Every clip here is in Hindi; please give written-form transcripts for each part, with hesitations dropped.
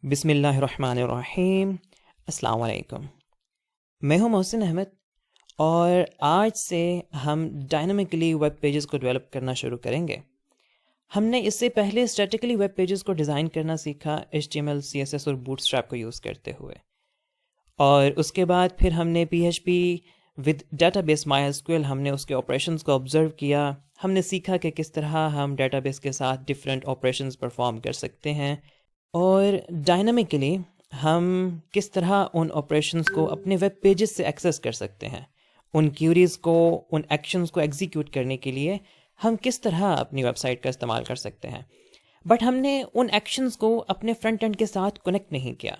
बिस्मिल्लाहिर्रहमानिर्रहीम। अस्सलाम वालेकुम। मैं हूं मोहसिन अहमद और आज से हम डायनामिकली वेब पेजेस को डेवलप करना शुरू करेंगे। हमने इससे पहले स्टैटिकली वेब पेजेस को डिज़ाइन करना सीखा HTML, CSS और बूटस्ट्रैप को यूज़ करते हुए, और उसके बाद फिर हमने PHP विद डेटाबेस MySQL हमने उसके ऑपरेशंस को ऑब्ज़र्व किया। हमने सीखा कि किस तरह हम डेटाबेस के साथ डिफरेंट ऑपरेशंस परफॉर्म कर सकते हैं और डायनामिकली हम किस तरह उन ऑपरेशंस को अपने वेब पेजेस से एक्सेस कर सकते हैं। उन क्यूरीज़ को, उन एक्शंस को एग्जीक्यूट करने के लिए हम किस तरह अपनी वेबसाइट का इस्तेमाल कर सकते हैं। बट हमने उन एक्शंस को अपने फ्रंट एंड के साथ कनेक्ट नहीं किया।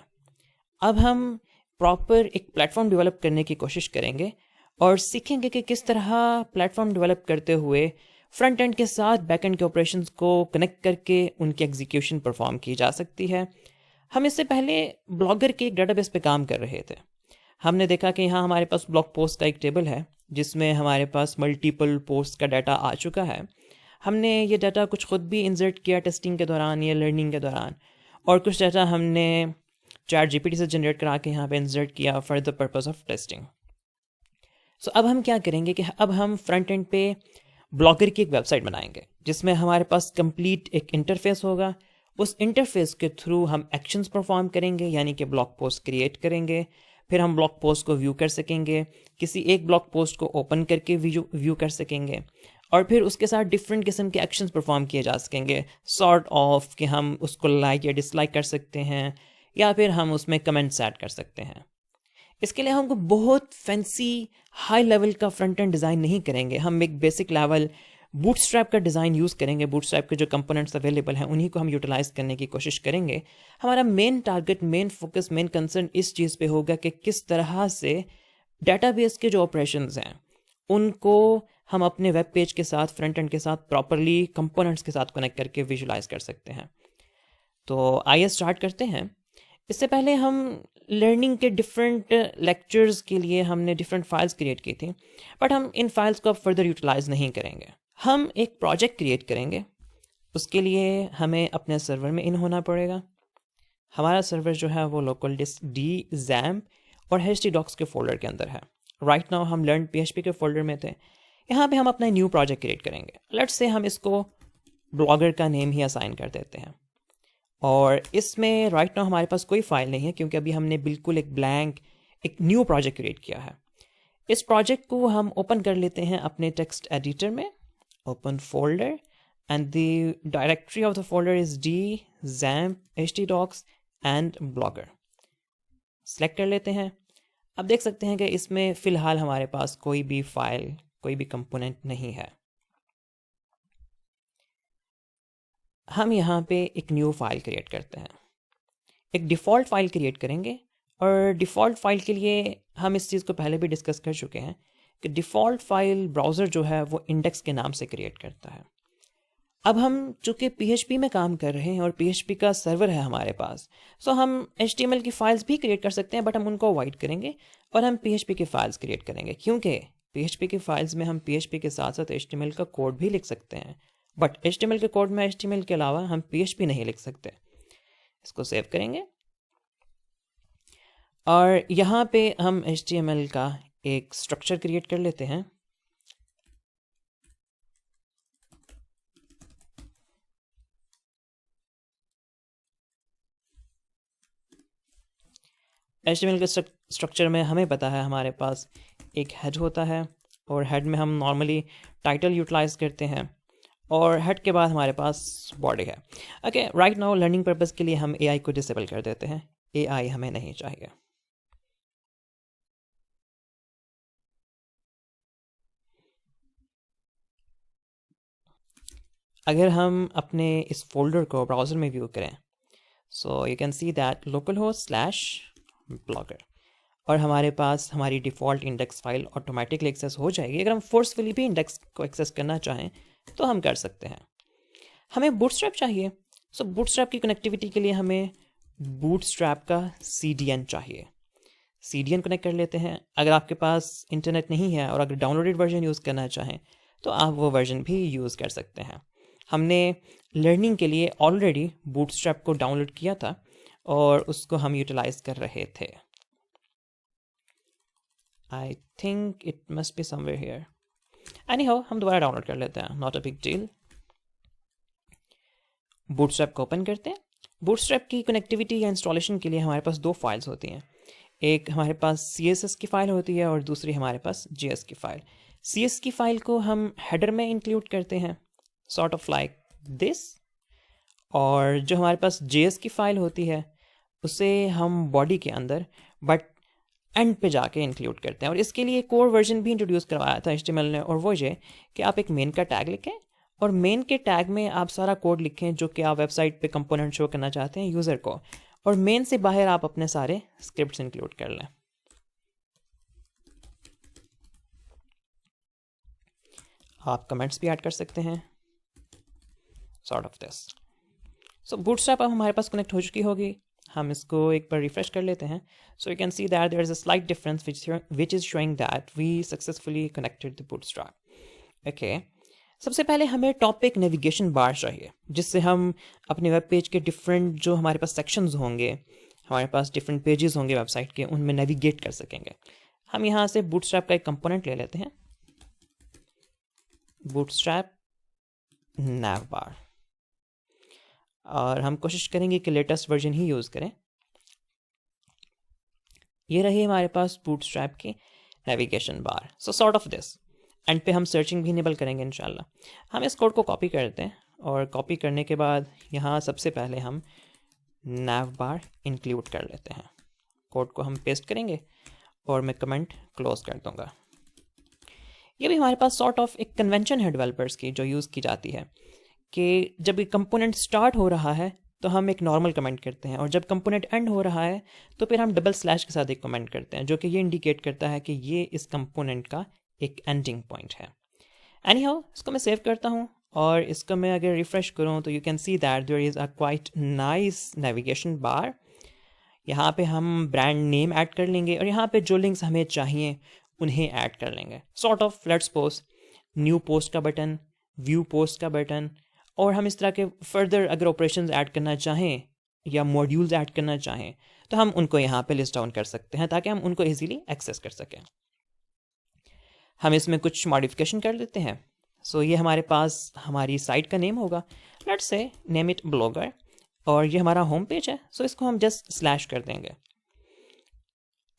अब हम प्रॉपर एक प्लेटफॉर्म डेवलप करने की कोशिश करेंगे और सीखेंगे कि किस तरह प्लेटफॉर्म डेवलप करते हुए फ्रंट एंड के साथ बैक एंड के ऑपरेशंस को कनेक्ट करके उनकी एग्जीक्यूशन परफॉर्म की जा सकती है। हम इससे पहले ब्लॉगर के एक डेटाबेस पे काम कर रहे थे। हमने देखा कि यहाँ हमारे पास ब्लॉग पोस्ट का एक टेबल है जिसमें हमारे पास मल्टीपल पोस्ट का डाटा आ चुका है। हमने ये डाटा कुछ खुद भी इंसर्ट किया टेस्टिंग के दौरान या लर्निंग के दौरान, और कुछ डाटा हमने ChatGPT से जनरेट करा के यहाँ पे इंसर्ट किया for the purpose of testing. So अब हम क्या करेंगे कि अब हम फ्रंट एंड पे ब्लॉगर की एक वेबसाइट बनाएंगे जिसमें हमारे पास कंप्लीट एक इंटरफेस होगा। उस इंटरफेस के थ्रू हम एक्शंस परफॉर्म करेंगे, यानी कि ब्लॉग पोस्ट क्रिएट करेंगे। फिर हम ब्लॉग पोस्ट को व्यू कर सकेंगे, किसी एक ब्लॉग पोस्ट को ओपन करके व्यू कर सकेंगे, और फिर उसके साथ डिफरेंट किस्म के एक्शंस परफॉर्म किए जा सकेंगे। सॉर्ट ऑफ कि हम उसको लाइक या डिसलाइक कर सकते हैं, या फिर हम उसमें कमेंट्स ऐड कर सकते हैं। इसके लिए हमको बहुत फैंसी हाई लेवल का फ्रंट एंड डिज़ाइन नहीं करेंगे। हम एक बेसिक लेवल बूटस्ट्रैप का डिज़ाइन यूज़ करेंगे। बूटस्ट्रैप के जो कंपोनेंट्स अवेलेबल हैं उन्हीं को हम यूटिलाइज करने की कोशिश करेंगे। हमारा main target, main focus, main concern इस चीज़ पे होगा कि किस तरह से डेटाबेस के जो ऑपरेशंस हैं उनको हम अपने वेब पेज के साथ, फ्रंट एंड के साथ प्रॉपरली कंपोनेंट्स के साथ कनेक्ट करके विजुलाइज कर सकते हैं। तो आइए स्टार्ट करते हैं। इससे पहले हम लर्निंग के डिफरेंट लेक्चर्स के लिए हमने डिफरेंट फाइल्स क्रिएट की थी, बट हम इन फाइल्स को अब फर्दर यूटिलाइज नहीं करेंगे। हम एक प्रोजेक्ट क्रिएट करेंगे। उसके लिए हमें अपने सर्वर में इन होना पड़ेगा। हमारा सर्वर जो है वो लोकल डिस्क D, XAMPP और htdocs के फोल्डर के अंदर है। राइट नाउ हम लर्न PHP के फोल्डर में थे। यहाँ पे हम अपना न्यू प्रोजेक्ट क्रिएट करेंगे। लेट्स से हम इसको ब्लॉगर का नेम ही असाइन कर देते हैं, और इसमें राइट नाउ हमारे पास कोई फाइल नहीं है क्योंकि अभी हमने बिल्कुल एक ब्लैंक एक न्यू प्रोजेक्ट क्रिएट किया है। इस प्रोजेक्ट को हम ओपन कर लेते हैं अपने टेक्स्ट एडिटर में। Open folder and the directory of the folder is D, XAMPP, htdocs and blogger. Select कर लेते हैं। अब देख सकते हैं कि इसमें फ़िलहाल हमारे पास कोई भी फाइल, कोई भी कंपोनेंट नहीं है। हम यहाँ पे एक न्यू फाइल क्रिएट करते हैं। एक डिफ़ॉल्ट फाइल क्रिएट करेंगे, और डिफ़ॉल्ट फाइल के लिए हम इस चीज़ को पहले भी डिस्कस कर चुके हैं कि डिफ़ॉल्ट फाइल ब्राउज़र जो है वो इंडेक्स के नाम से क्रिएट करता है। अब हम चूँकि PHP में काम कर रहे हैं और PHP का सर्वर है हमारे पास, सो हम HTML की फ़ाइल्स भी क्रिएट कर सकते हैं, बट हम उनको अवॉइड करेंगे और हम PHP की फ़ाइल्स क्रिएट करेंगे, क्योंकि PHP की फ़ाइल्स में हम PHP के साथ साथ HTML का कोड भी लिख सकते हैं। बट HTML के कोड में HTML के अलावा हम PHP नहीं लिख सकते। इसको सेव करेंगे, और यहाँ पे हम HTML का एक स्ट्रक्चर क्रिएट कर लेते हैं। HTML के स्ट्रक्चर में हमें पता है हमारे पास एक हेड होता है, और हेड में हम नॉर्मली टाइटल यूटिलाइज करते हैं, और हेड के बाद हमारे पास बॉडी है। Okay, right now learning purpose के लिए हम AI को डिसेबल कर देते हैं। AI हमें नहीं चाहिए। अगर हम अपने इस फोल्डर को ब्राउज़र में व्यू करें, so you can see that localhost/blogger, और हमारे पास हमारी default index file automatically access हो जाएगी। अगर हम फोर्सफुली भी इंडेक्स को एक्सेस करना चाहें तो हम कर सकते हैं। हमें बूटस्ट्रैप चाहिए। सो बूटस्ट्रैप की कनेक्टिविटी के लिए हमें बूटस्ट्रैप का CDN चाहिए। CDN कनेक्ट कर लेते हैं। अगर आपके पास इंटरनेट नहीं है और अगर डाउनलोडेड वर्जन यूज़ करना चाहें तो आप वो वर्जन भी यूज़ कर सकते हैं। हमने लर्निंग के लिए ऑलरेडी बूटस्ट्रैप को डाउनलोड किया था, और उसको हम यूटिलाइज कर रहे थे। I think it must be somewhere here. Anyhow हम दोबारा डाउनलोड कर लेते हैं, not a big deal. Bootstrap को ओपन करते हैं। बूटस्ट्रैप की कनेक्टिविटी या इंस्टॉलेशन के लिए हमारे पास दो फाइल्स होती हैं। एक हमारे पास CSS की फ़ाइल होती है और दूसरी हमारे पास JS की फ़ाइल। CS की फ़ाइल को हम हेडर में इंक्लूड करते हैं, सॉर्ट ऑफ लाइक दिस, और जो हमारे पास JS की फ़ाइल होती है उसे हम बॉडी के अंदर बट एंड पे जाके इंक्लूड करते हैं। और इसके लिए कोर वर्जन भी इंट्रोड्यूस करवाया था HTML ने, और वो ये कि आप एक मेन का टैग लिखें और मेन के टैग में आप सारा कोड लिखें जो कि आप वेबसाइट पे कंपोनेंट शो करना चाहते हैं यूज़र को, और मेन से बाहर आप अपने सारे स्क्रिप्ट्स इंक्लूड कर लें। आप कमेंट्स भी ऐड कर सकते हैं, sort of this. So bootstrap अब हमारे पास कनेक्ट हो चुकी होगी। हम इसको एक बार रिफ्रेश कर लेते हैं। So you can see that there is a slight difference which is showing that we successfully connected the Bootstrap. Okay, सबसे पहले हमें टॉपिक नेविगेशन बार चाहिए, जिससे हम अपने वेब पेज के डिफरेंट जो हमारे पास सेक्शंस होंगे, हमारे पास डिफरेंट पेजेस होंगे वेबसाइट के, उनमें नेविगेट कर सकेंगे। हम यहाँ से बूटस्ट्रैप का एक कंपोनेंट ले लेते हैं, बूटस्ट्रैप nav बार, और हम कोशिश करेंगे कि लेटेस्ट वर्जन ही यूज़ करें। ये रही हमारे पास बूटस्ट्रैप की navigation bar. So sort of this. And पे हम सर्चिंग भी इनेबल करेंगे इंशाल्लाह। हम इस कोड को कॉपी करते हैं, और कॉपी करने के बाद यहाँ सबसे पहले हम nav बार इंक्लूड कर लेते हैं। कोड को हम पेस्ट करेंगे और मैं कमेंट क्लोज कर दूँगा। ये भी हमारे पास सॉर्ट ऑफ एक कन्वेंशन है डेवलपर्स की जो यूज़ की जाती है कि जब एक कंपोनेंट स्टार्ट हो रहा है तो हम एक नॉर्मल कमेंट करते हैं, और जब कंपोनेंट एंड हो रहा है तो फिर हम डबल स्लैश के साथ एक कमेंट करते हैं, जो कि ये इंडिकेट करता है कि ये इस कंपोनेंट का एक एंडिंग पॉइंट है। एनीहाउ, इसको मैं सेव करता हूँ, और इसको मैं अगर रिफ्रेश करूँ तो you can see that there is a quite nice navigation bar. यहाँ पे हम ब्रांड नेम ऐड कर लेंगे, और यहाँ पे जो लिंक्स हमें चाहिए उन्हें ऐड कर लेंगे। Sort of let's suppose new post का बटन, व्यू पोस्ट का बटन, और हम इस तरह के फर्दर अगर ऑपरेशंस ऐड करना चाहें या मॉड्यूल्स ऐड करना चाहें तो हम उनको यहाँ पे लिस्ट डाउन कर सकते हैं ताकि हम उनको इजीली एक्सेस कर सकें। हम इसमें कुछ मॉडिफिकेशन कर लेते हैं। सो ये हमारे पास हमारी साइट का नेम होगा, let's say name it blogger, और ये हमारा होम पेज है। सो इसको हम जस्ट स्लैश कर देंगे,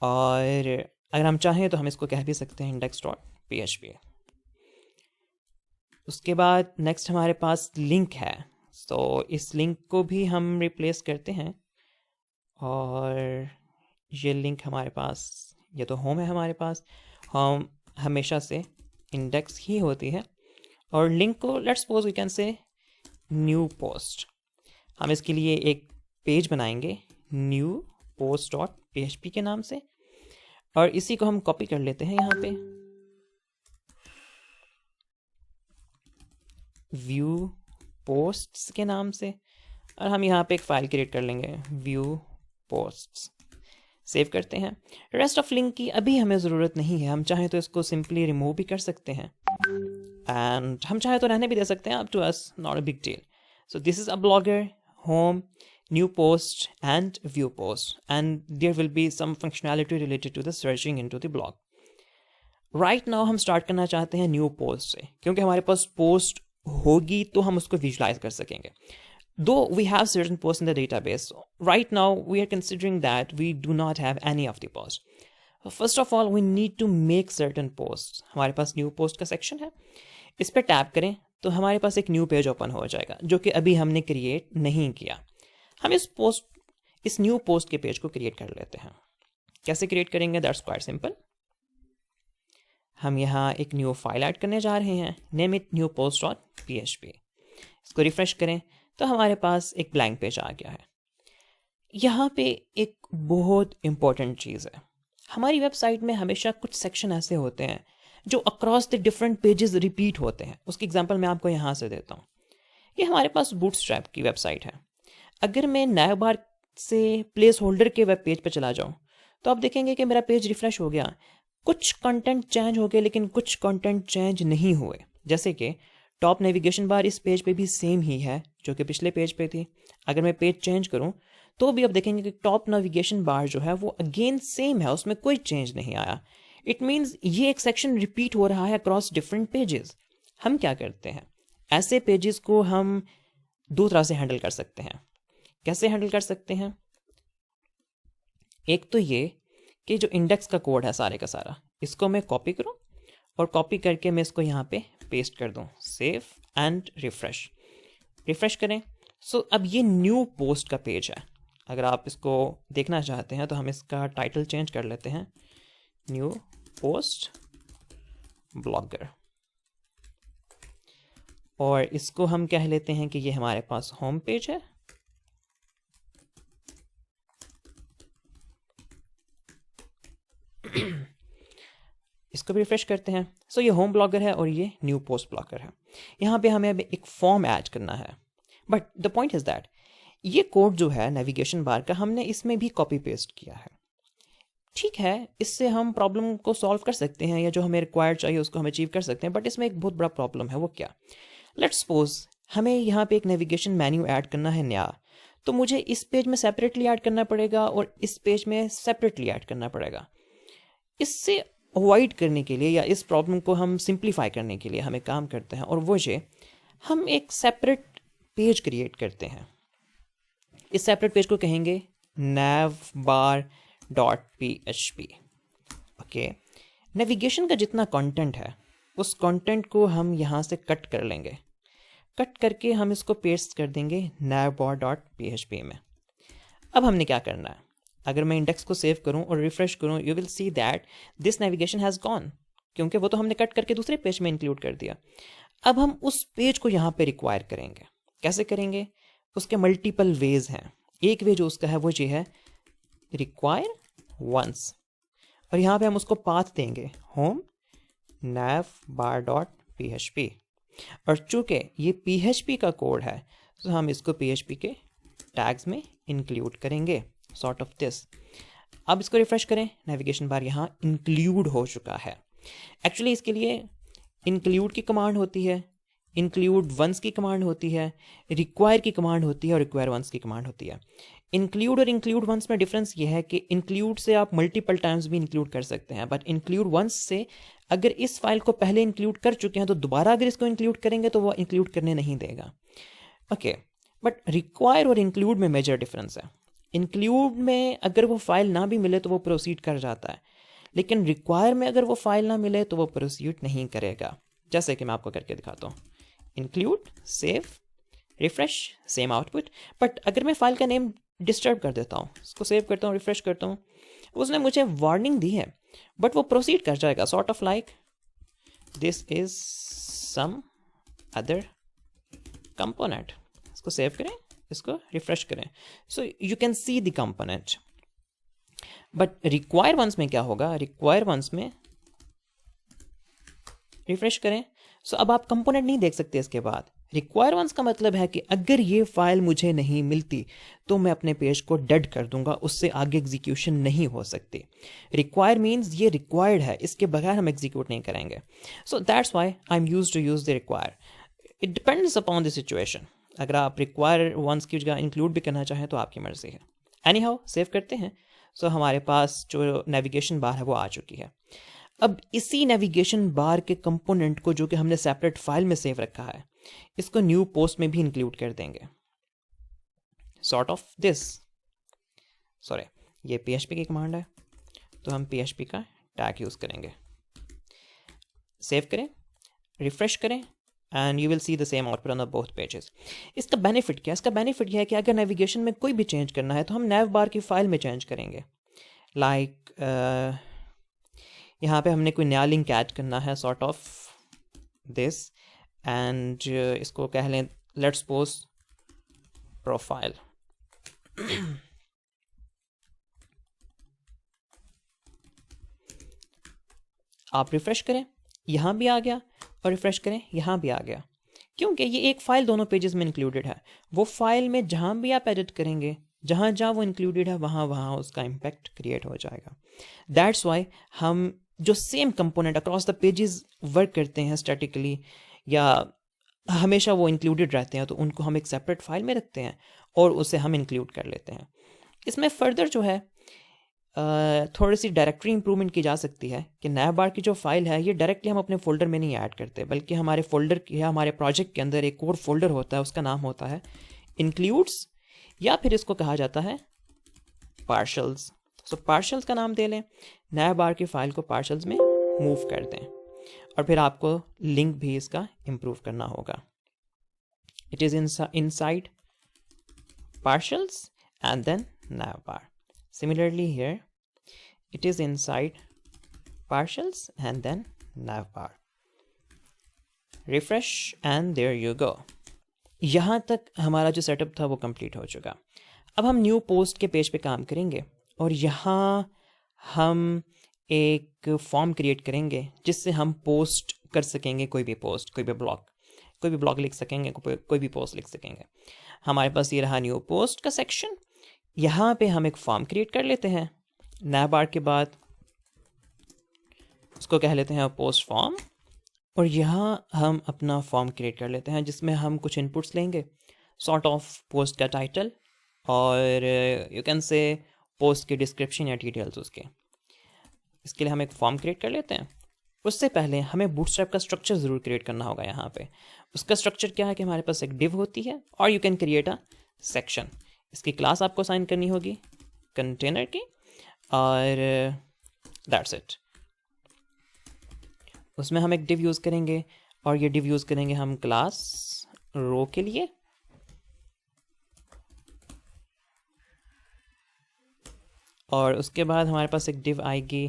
और अगर हम चाहें तो हम इसको कह भी सकते हैं index.php। उसके बाद नेक्स्ट हमारे पास लिंक है। सो इस लिंक को भी हम रिप्लेस करते हैं, और ये लिंक हमारे पास, ये तो होम है हमारे पास, होम हमेशा से इंडेक्स ही होती है, और लिंक को let's suppose we can say new post. हम इसके लिए एक पेज बनाएंगे न्यू post.php के नाम से, और इसी को हम कॉपी कर लेते हैं यहाँ पे व्यू पोस्ट्स के नाम से, और हम यहाँ पे एक फ़ाइल क्रिएट कर लेंगे व्यू पोस्ट्स। सेव करते हैं। रेस्ट ऑफ लिंक की अभी हमें ज़रूरत नहीं है, हम चाहें तो इसको सिंपली रिमूव भी कर सकते हैं, एंड हम चाहें तो रहने भी दे सकते हैं, up to us, not a big deal. So this is a blogger, home, new post and view post, and there will be some functionality related to the searching into the blog. Right now हम start करना चाहते हैं new post से, क्योंकि हमारे पास post होगी तो हम उसको visualize कर सकेंगे। Though we have certain posts in the database, right now we are considering that we do not have any of the posts. First of all, we need to make certain posts. हमारे पास new post का section है, इस पर टैप करें तो हमारे पास एक new page open हो जाएगा, जो कि अभी हमने create नहीं किया। हम इस न्यू पोस्ट के पेज को क्रिएट कर लेते हैं। कैसे क्रिएट करेंगे? That's quite simple. हम यहाँ एक न्यू फाइल ऐड करने जा रहे हैं, नेम इट न्यू post.php। इसको रिफ्रेश करें तो हमारे पास एक ब्लैंक पेज आ गया है। यहाँ पे एक बहुत इंपॉर्टेंट चीज़ है, हमारी वेबसाइट में हमेशा कुछ सेक्शन ऐसे होते हैं जो across the different pages repeat होते हैं। उसकी एग्जांपल मैं आपको यहाँ से देता हूँ। ये हमारे पास बूटस्ट्रैप की वेबसाइट है। अगर मैं nav बार से प्लेस होल्डर के वेब पेज पर चला जाऊं तो आप देखेंगे कि मेरा पेज रिफ्रेश हो गया, कुछ कंटेंट चेंज हो गए लेकिन कुछ कंटेंट चेंज नहीं हुए। जैसे कि टॉप नेविगेशन बार इस पेज पे भी सेम ही है जो कि पिछले पेज पे थी। अगर मैं पेज चेंज करूं तो भी आप देखेंगे कि टॉप नेविगेशन बार जो है वो अगेन सेम है, उसमें कोई चेंज नहीं आया। इट मीन्स ये एक सेक्शन रिपीट हो रहा है अक्रॉस डिफरेंट पेजेस। हम क्या करते हैं, ऐसे पेजेस को हम दो तरह से हैंडल कर सकते हैं। कैसे हैंडल कर सकते हैं? एक तो ये कि जो इंडेक्स का कोड है सारे का सारा, इसको मैं कॉपी करूं और कॉपी करके मैं इसको यहाँ पे पेस्ट कर दूं। सेव एंड रिफ्रेश करें। सो अब ये न्यू पोस्ट का पेज है। अगर आप इसको देखना चाहते हैं तो हम इसका टाइटल चेंज कर लेते हैं, न्यू पोस्ट ब्लॉगर, और इसको हम कह लेते हैं कि ये हमारे पास होम पेज है। इसको भी रिफ्रेश करते हैं। सो ये होम ब्लॉगर है और ये न्यू पोस्ट ब्लॉगर है। यहाँ पे हमें एक फॉर्म ऐड करना है, but the point is that ये कोड जो है नेविगेशन बार का हमने इसमें भी कॉपी पेस्ट किया है। ठीक है, इससे हम प्रॉब्लम को सॉल्व कर सकते हैं या जो हमें रिक्वायर्ड चाहिए उसको हम अचीव कर सकते हैं, बट इसमें एक बहुत बड़ा प्रॉब्लम है। वो क्या? लेट्स सपोज हमें यहाँ पे एक नेविगेशन मेन्यू ऐड करना है नया, तो मुझे इस पेज में सेपरेटली ऐड करना पड़ेगा और इस पेज में सेपरेटली ऐड करना पड़ेगा। इससे अवॉइड करने के लिए या इस प्रॉब्लम को हम सिंप्लीफाई करने के लिए हमें काम करते हैं, और वो ये हम एक सेपरेट पेज क्रिएट करते हैं। इस सेपरेट पेज को कहेंगे navbar.php। ओके, नेविगेशन का जितना कंटेंट है उस कंटेंट को हम यहाँ से कट कर लेंगे। कट करके हम इसको पेस्ट कर देंगे navbar.php में। अब हमने क्या करना है, अगर मैं इंडेक्स को सेव करूं और रिफ्रेश करूं, you will see that this navigation has gone, क्योंकि वो तो हमने कट करके दूसरे पेज में इंक्लूड कर दिया। अब हम उस पेज को यहाँ पे रिक्वायर करेंगे। कैसे करेंगे? उसके मल्टीपल वेज हैं। एक वे जो उसका है वो ये है रिक्वायर वंस, और यहाँ पे हम उसको पाथ देंगे होम navbar.php, और चूंकि ये PHP का कोड है तो हम इसको PHP के टैग्स में इंक्लूड करेंगे, सॉर्ट ऑफ दिस। अब इसको रिफ्रेश करें, नेविगेशन बार यहाँ इंक्लूड हो चुका है। एक्चुअली इसके लिए इंक्लूड की कमांड होती है, इंक्लूड वंस की कमांड होती है, रिक्वायर की कमांड होती है और रिक्वायर वंस की कमांड होती है। इंक्लूड और इंक्लूड वंस में डिफरेंस ये है कि इंक्लूड से आप मल्टीपल टाइम्स भी इंक्लूड कर सकते हैं, बट इंक्लूड वंस से अगर इस फाइल को पहले इंक्लूड कर चुके हैं तो दोबारा अगर इसको इंक्लूड करेंगे तो वो इंक्लूड करने नहीं देगा। ओके, बट रिक्वायर और इंक्लूड में मेजर डिफरेंस है। इंक्लूड में अगर वो फाइल ना भी मिले तो वो प्रोसीड कर जाता है, लेकिन रिक्वायर में अगर वो फाइल ना मिले तो वो प्रोसीड नहीं करेगा। जैसे कि मैं आपको करके दिखाता हूँ, include, save, refresh, same output. But अगर मैं फाइल का नेम डिस्टर्ब कर देता हूँ, इसको सेव करता हूँ, रिफ्रेश करता हूँ, उसने मुझे वार्निंग दी है बट वो प्रोसीड कर जाएगा, sort of like this is some other component. इसको सेव करें, इसको रिफ्रेश करें, so you can see the component. But require once में क्या होगा? रिक्वायर वंस में रिफ्रेश करें, सो अब आप कंपोनेंट नहीं देख सकते इसके बाद। रिक्वायर वंस का मतलब है कि अगर ये फाइल मुझे नहीं मिलती तो मैं अपने पेज को डेड कर दूंगा, उससे आगे एग्जीक्यूशन नहीं हो सकती। रिक्वायर मीन्स ये रिक्वायर्ड है, इसके बगैर हम एग्जीक्यूट नहीं करेंगे। So that's why I am used to use the require. It depends upon the situation. अगर आप रिक्वायर वंस की जगह इंक्लूड भी करना चाहें तो आपकी मर्जी है। एनी हाउ, सेव करते हैं। सो हमारे पास जो नेविगेशन बार है वो आ चुकी है। अब इसी नेविगेशन बार के कंपोनेंट को जो कि हमने सेपरेट फाइल में सेव रखा है, इसको न्यू पोस्ट में भी इंक्लूड कर देंगे, सॉर्ट ऑफ दिस। सॉरी, ये PHP की कमांड है तो हम PHP का टैग यूज करेंगे। सेव करें, रिफ्रेश करें, and you will see the same output on the both pages. इसका बेनिफिट क्या है? इसका बेनिफिट यह है कि अगर नेविगेशन में कोई भी चेंज करना है तो हम नेव बार की फाइल में चेंज करेंगे। लाइक यहाँ पे हमने कोई नया लिंक ऐड करना है, सॉर्ट ऑफ दिस, एंड इसको कह लें लेट्स सपोज प्रोफाइल। आप रिफ्रेश करें, यहाँ भी आ गया, और रिफ्रेश करें, यहाँ भी आ गया, क्योंकि ये एक फाइल दोनों पेजेस में इंक्लूडेड है। वो फाइल में जहाँ भी आप एडिट करेंगे, जहाँ जहाँ वो इंक्लूडेड है वहाँ वहाँ उसका इम्पैक्ट क्रिएट हो जाएगा। दैट्स वाई हम जो same component across the pages work करते हैं स्टैटिकली, या हमेशा वो इंक्लूडेड रहते हैं, तो उनको हम एक सेपरेट फाइल में रखते हैं और उसे हम इंक्लूड कर लेते हैं। इसमें फर्दर जो है थोड़ी सी डायरेक्टरी इंप्रूवमेंट की जा सकती है कि नैवबार की जो फाइल है ये डायरेक्टली हम अपने फोल्डर में नहीं ऐड करते, बल्कि हमारे फोल्डर या हमारे प्रोजेक्ट के अंदर एक और फोल्डर होता है, उसका नाम होता है इंक्लूड्स, या फिर इसको कहा जाता है पार्शल्स। सो पार्शल्स का नाम दे लें, नैवबार की फाइल को पार्शल्स में मूव कर दें, और फिर आपको लिंक भी इसका इम्प्रूव करना होगा। It is inside partials and then navbar. Similarly here, it is inside partials and then navbar. Refresh and there you go. यहाँ तक हमारा जो सेटअप था वो कंप्लीट हो चुका। अब हम न्यू पोस्ट के पेज पे काम करेंगे और यहाँ हम एक फॉर्म क्रिएट करेंगे जिससे हम पोस्ट कर सकेंगे कोई भी पोस्ट, कोई भी ब्लॉग लिख सकेंगे, कोई भी पोस्ट लिख सकेंगे। हमारे पास ये रहा न्यू पोस्ट का सेक्शन। यहाँ पे हम एक फॉर्म क्रिएट कर लेते हैं, नैवबार के बाद उसको कह लेते हैं पोस्ट फॉर्म, और यहाँ हम अपना फॉर्म क्रिएट कर लेते हैं जिसमें हम कुछ इनपुट्स लेंगे, सॉर्ट ऑफ पोस्ट का टाइटल और यू कैन से पोस्ट की डिस्क्रिप्शन या डिटेल्स उसके। इसके लिए हम एक फॉर्म क्रिएट कर लेते हैं। उससे पहले हमें बूटस्ट्रैप का स्ट्रक्चर ज़रूर क्रिएट करना होगा। यहाँ पे उसका स्ट्रक्चर क्या है कि हमारे पास एक डिव होती है और you can create a section. इसकी क्लास आपको असाइन करनी होगी कंटेनर की, और दैट्स इट। उसमें हम एक डिव यूज़ करेंगे और ये डिव यूज़ करेंगे हम क्लास रो के लिए, और उसके बाद हमारे पास एक डिव आएगी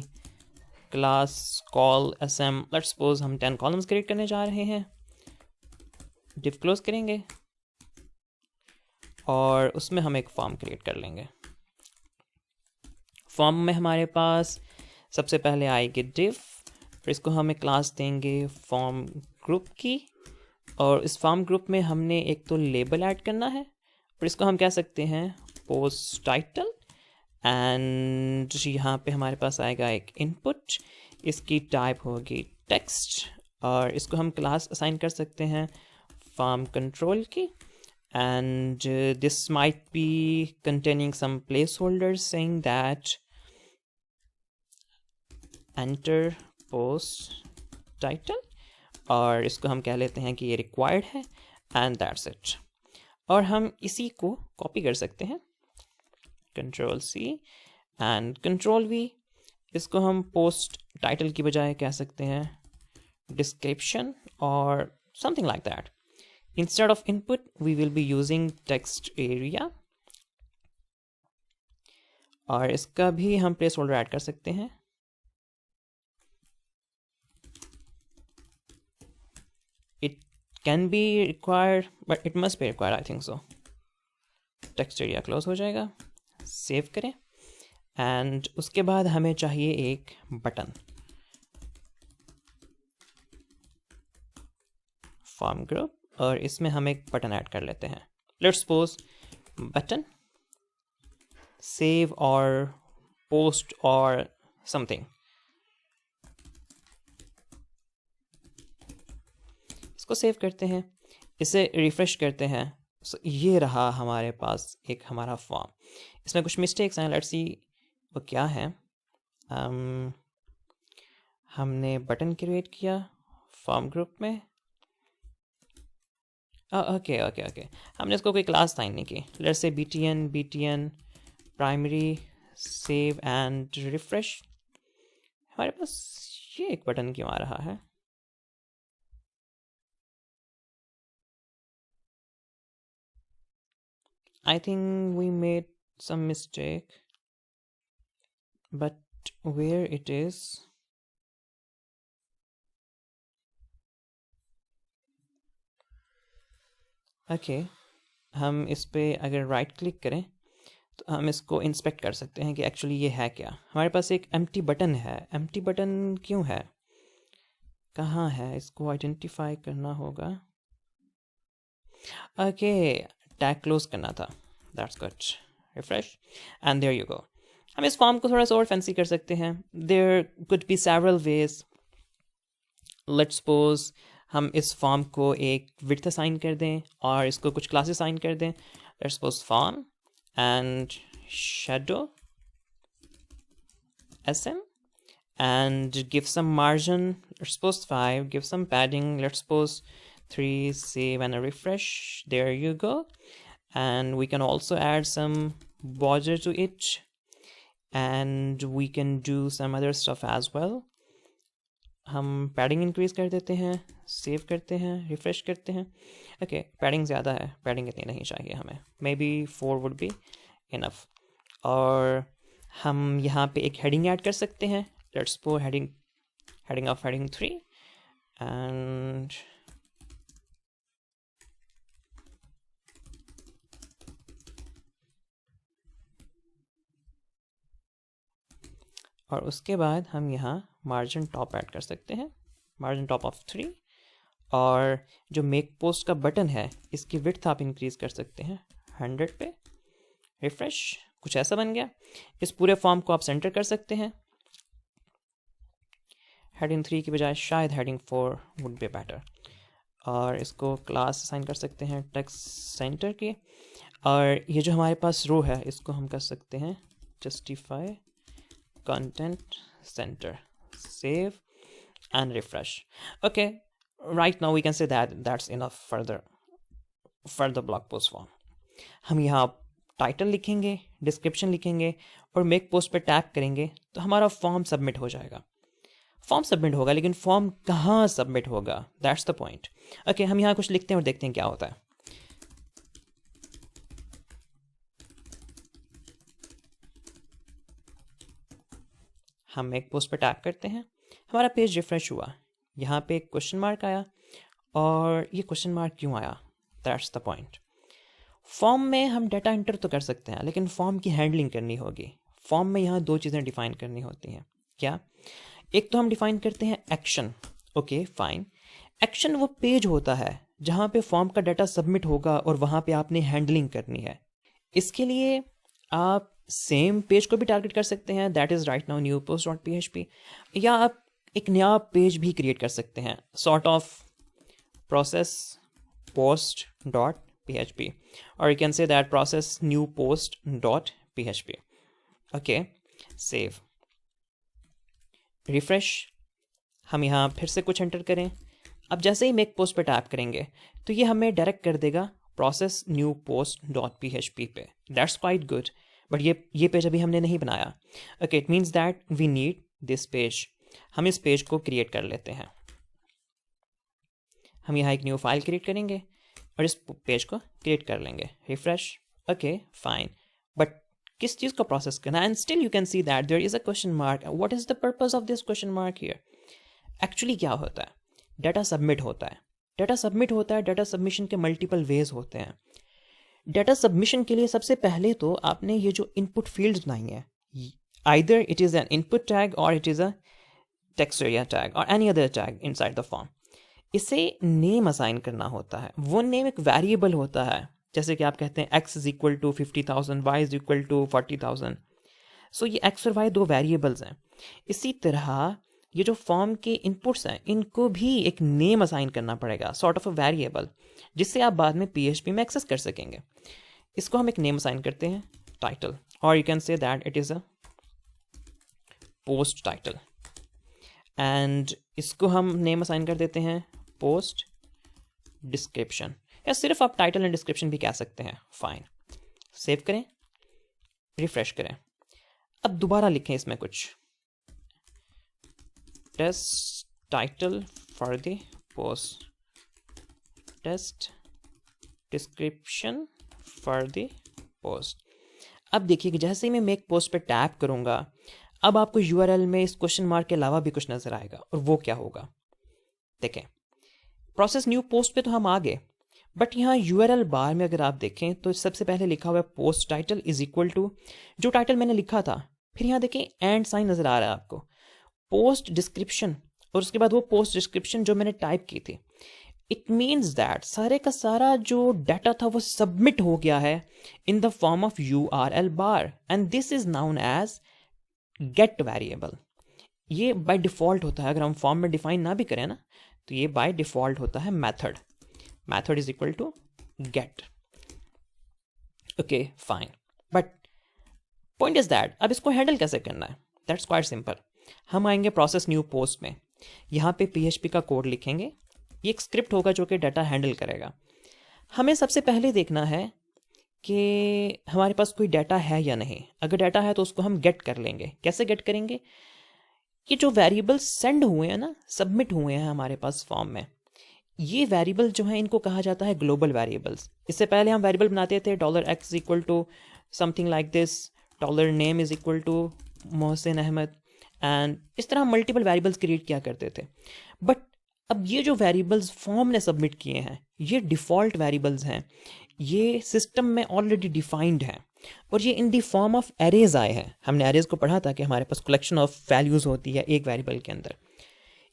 class call sm। Let's suppose हम 10 कॉलम्स क्रिएट करने जा रहे हैं। डिव क्लोज करेंगे और उसमें हम एक फॉर्म क्रिएट कर लेंगे। फॉर्म में हमारे पास सबसे पहले आएगी डिव, फिर इसको हम एक क्लास देंगे फॉर्म ग्रुप की, और इस फॉर्म ग्रुप में हमने एक तो लेबल ऐड करना है, और इसको हम कह सकते हैं पोस्ट टाइटल, एंड यहाँ पे हमारे पास आएगा एक इनपुट, इसकी टाइप होगी टेक्स्ट, और इसको हम क्लास असाइन कर सकते हैं फॉर्म कंट्रोल की, and this might be containing some placeholders saying that enter post title, और इसको हम कह लेते हैं कि ये required है, and that's it। और हम इसी को कॉपी कर सकते हैं Ctrl C and Ctrl V। इसको हम पोस्ट टाइटल की बजाय कह सकते हैं description और something like that। Instead of input, we will be using text area, और इसका भी हम प्लेस होल्डर ऐड कर सकते हैं। It can be required, but it must be required, I think so। text area close हो जाएगा, सेव करें, एंड उसके बाद हमें चाहिए एक बटन, फॉर्म ग्रुप, और इसमें हम एक बटन ऐड कर लेते हैं। लेट्स सपोज बटन सेव और पोस्ट और समथिंग। इसको सेव करते हैं, इसे रिफ्रेश करते हैं। सो ये रहा हमारे पास एक हमारा फॉर्म। इसमें कुछ मिस्टेक्स हैं, लेट्स सी वो क्या है। हमने बटन क्रिएट किया फॉर्म ग्रुप में, ओके हमने इसको कोई क्लास साइन नहीं की। Let's say btn primary save and refresh. हमारे पास ये एक बटन क्यों आ रहा है? I think we made some mistake, but where it is? Okay हम इस पे अगर राइट क्लिक करें तो हम इसको इंस्पेक्ट कर सकते हैं कि एक्चुअली ये है क्या। हमारे पास एक एम्प्टी बटन है। एम्प्टी बटन क्यों है, कहाँ है, इसको आइडेंटिफाई करना होगा। ओके टैग क्लोज करना था, that's good. Refresh and there you go. हम इस फॉर्म को थोड़ा सा और फैंसी कर सकते हैं। There could be several ways. Let's suppose हम इस फॉर्म को एक विड्थ असाइन कर दें और इसको कुछ क्लासेस असाइन कर दें। Let's suppose form, and shadow sm and give some margin. Let's suppose 5. Give some padding. Let's suppose 3. Save and refresh. There you go. And we can also add some border to it, and we can do some other stuff as well. हम पैडिंग इंक्रीज कर देते हैं, सेव करते हैं, रिफ्रेश करते हैं. ओके, पैडिंग ज़्यादा है, पैडिंग इतनी नहीं चाहिए हमें. May be 4 would be enough. और हम यहाँ पे एक हेडिंग ऐड कर सकते हैं. Let's suppose heading of heading 3 and और उसके बाद हम यहाँ मार्जिन टॉप ऐड कर सकते हैं, मार्जिन टॉप ऑफ 3. और जो मेक पोस्ट का बटन है इसकी विड्थ आप इंक्रीज कर सकते हैं 100 पे. रिफ्रेश. कुछ ऐसा बन गया. इस पूरे फॉर्म को आप सेंटर कर सकते हैं. हेडिंग 3 की बजाय शायद हेडिंग 4 वुड बी बेटर. और इसको क्लास असाइन कर सकते हैं टेक्स्ट सेंटर की. और ये जो हमारे पास रो है इसको हम कर सकते हैं justify content center. Save and refresh. Okay, right now we can say that that's enough for the blog post form. हम यहाँ टाइटल लिखेंगे, डिस्क्रिप्शन लिखेंगे और मेक पोस्ट पे टैप करेंगे तो हमारा फॉर्म सबमिट हो जाएगा. फॉर्म सबमिट होगा, लेकिन फॉर्म कहाँ सबमिट होगा, दैट्स द पॉइंट. ओके, हम यहाँ कुछ लिखते हैं और देखते हैं क्या होता है. हम एक पोस्ट पर टैप करते हैं, हमारा पेज रिफ्रेश हुआ. यहाँ पे एक क्वेश्चन मार्क आया. और ये क्वेश्चन मार्क क्यों आया, दैट्स द पॉइंट. फॉर्म में हम डाटा एंटर तो कर सकते हैं, लेकिन फॉर्म की हैंडलिंग करनी होगी. फॉर्म में यहाँ 2 चीज़ें डिफाइन करनी होती हैं. क्या? एक तो हम डिफाइन करते हैं एक्शन. Okay fine. एक्शन वो पेज होता है जहाँ पे फॉर्म का डाटा सबमिट होगा और वहाँ पे आपने हैंडलिंग करनी है. इसके लिए आप सेम पेज को भी टारगेट कर सकते हैं, that is right now new post dot php. या आप एक नया पेज भी क्रिएट कर सकते हैं, sort of process post dot php, और you can say that process new post dot php. Okay, save, refresh. हम यहाँ फिर से कुछ एंटर करें. अब जैसे ही मेक पोस्ट पे टैप करेंगे तो ये हमें डायरेक्ट कर देगा process new post dot php पे. That's quite good. बट ये पेज अभी हमने नहीं बनाया. Okay, it means that we need this page. हम इस पेज को क्रिएट कर लेते हैं. हम यहाँ एक न्यू फाइल क्रिएट करेंगे और इस पेज को क्रिएट कर लेंगे. रिफ्रेश. Okay fine. बट किस चीज़ को प्रोसेस करना है? And still you can see that there is a question mark. What is the purpose of this question mark here? Actually क्या होता है? डाटा सबमिट होता है. डाटा सबमिट होता है. डाटा सबमिशन के मल्टीपल वेज होते हैं. डाटा सबमिशन के लिए सबसे पहले तो आपने ये जो इनपुट फील्ड्स बनाई हैं, either it is an input tag or it is a text area tag or any other tag inside the form. इसे नेम असाइन करना होता है. वो नेम एक वेरिएबल होता है. जैसे कि आप कहते हैं x is equal to 50,000, y is equal to 40,000. So ये x और y 2 वेरिएबल्स हैं. इसी तरह ये जो फॉर्म के इनपुट्स हैं इनको भी एक नेम असाइन करना पड़ेगा, सॉर्ट ऑफ अ वेरिएबल, जिससे आप बाद में PHP में एक्सेस कर सकेंगे. इसको हम एक नेम असाइन करते हैं, टाइटल, और you can say that it is a post title. And इसको हम नेम असाइन कर देते हैं पोस्ट डिस्क्रिप्शन, या सिर्फ आप टाइटल एंड डिस्क्रिप्शन भी कह सकते हैं. फाइन. सेव करें, रिफ्रेश करें. अब दोबारा लिखें इसमें कुछ, test title for the post, test description for the post. अब देखिए कि जैसे ही मैं मेक पोस्ट पे टैप करूंगा, अब आपको URL में इस क्वेश्चन मार्क के अलावा भी कुछ नजर आएगा. और वो क्या होगा? देखें, प्रोसेस न्यू पोस्ट पे तो हम आ गए, बट यहाँ URL बार में अगर आप देखें तो सबसे पहले लिखा हुआ है post title is equal to जो टाइटल मैंने लिखा था. फिर यहाँ देखें एंड साइन नजर आ रहा है आपको, पोस्ट डिस्क्रिप्शन, और उसके बाद वो पोस्ट डिस्क्रिप्शन जो मैंने टाइप की थी. इट मीन्स दैट सारे का सारा जो डाटा था वो सबमिट हो गया है in the form of URL bar, and this is known as get variable. ये बाय डिफॉल्ट होता है. अगर हम फॉर्म में डिफाइन ना भी करें ना, तो ये बाय डिफॉल्ट होता है method. Method is equal to get. Okay fine. But point is that अब इसको हैंडल कैसे करना है, दैट्स क्वाइट सिंपल। हम आएंगे प्रोसेस न्यू पोस्ट में, यहाँ पे PHP का कोड लिखेंगे, ये एक स्क्रिप्ट होगा जो कि डाटा हैंडल करेगा। हमें सबसे पहले देखना है कि हमारे पास कोई डाटा है या नहीं। अगर डाटा है तो उसको हम गेट कर लेंगे। कैसे गेट करेंगे, ये जो वेरिएबल्स सेंड हुए हैं ना, सबमिट हुए हैं हमारे पास फॉर्म में, ये वेरिएबल जो है इनको कहा जाता है ग्लोबल वेरिएबल्स। इससे पहले हम वेरिएबल बनाते थे $x equal to something like this, $name is equal to Mohsin Ahmed, and इस तरह हम मल्टीपल वेरिएबल्स क्रिएट किया करते थे। बट अब ये जो वेरिएबल्स फॉर्म ने सबमिट किए हैं ये डिफ़ॉल्ट वेरिएबल्स हैं, ये सिस्टम में ऑलरेडी डिफाइंड हैं और ये इन दी फॉर्म ऑफ एरेज आए हैं। हमने एरेज को पढ़ा था कि हमारे पास कलेक्शन ऑफ वैल्यूज़ होती है एक वेरिएबल के अंदर।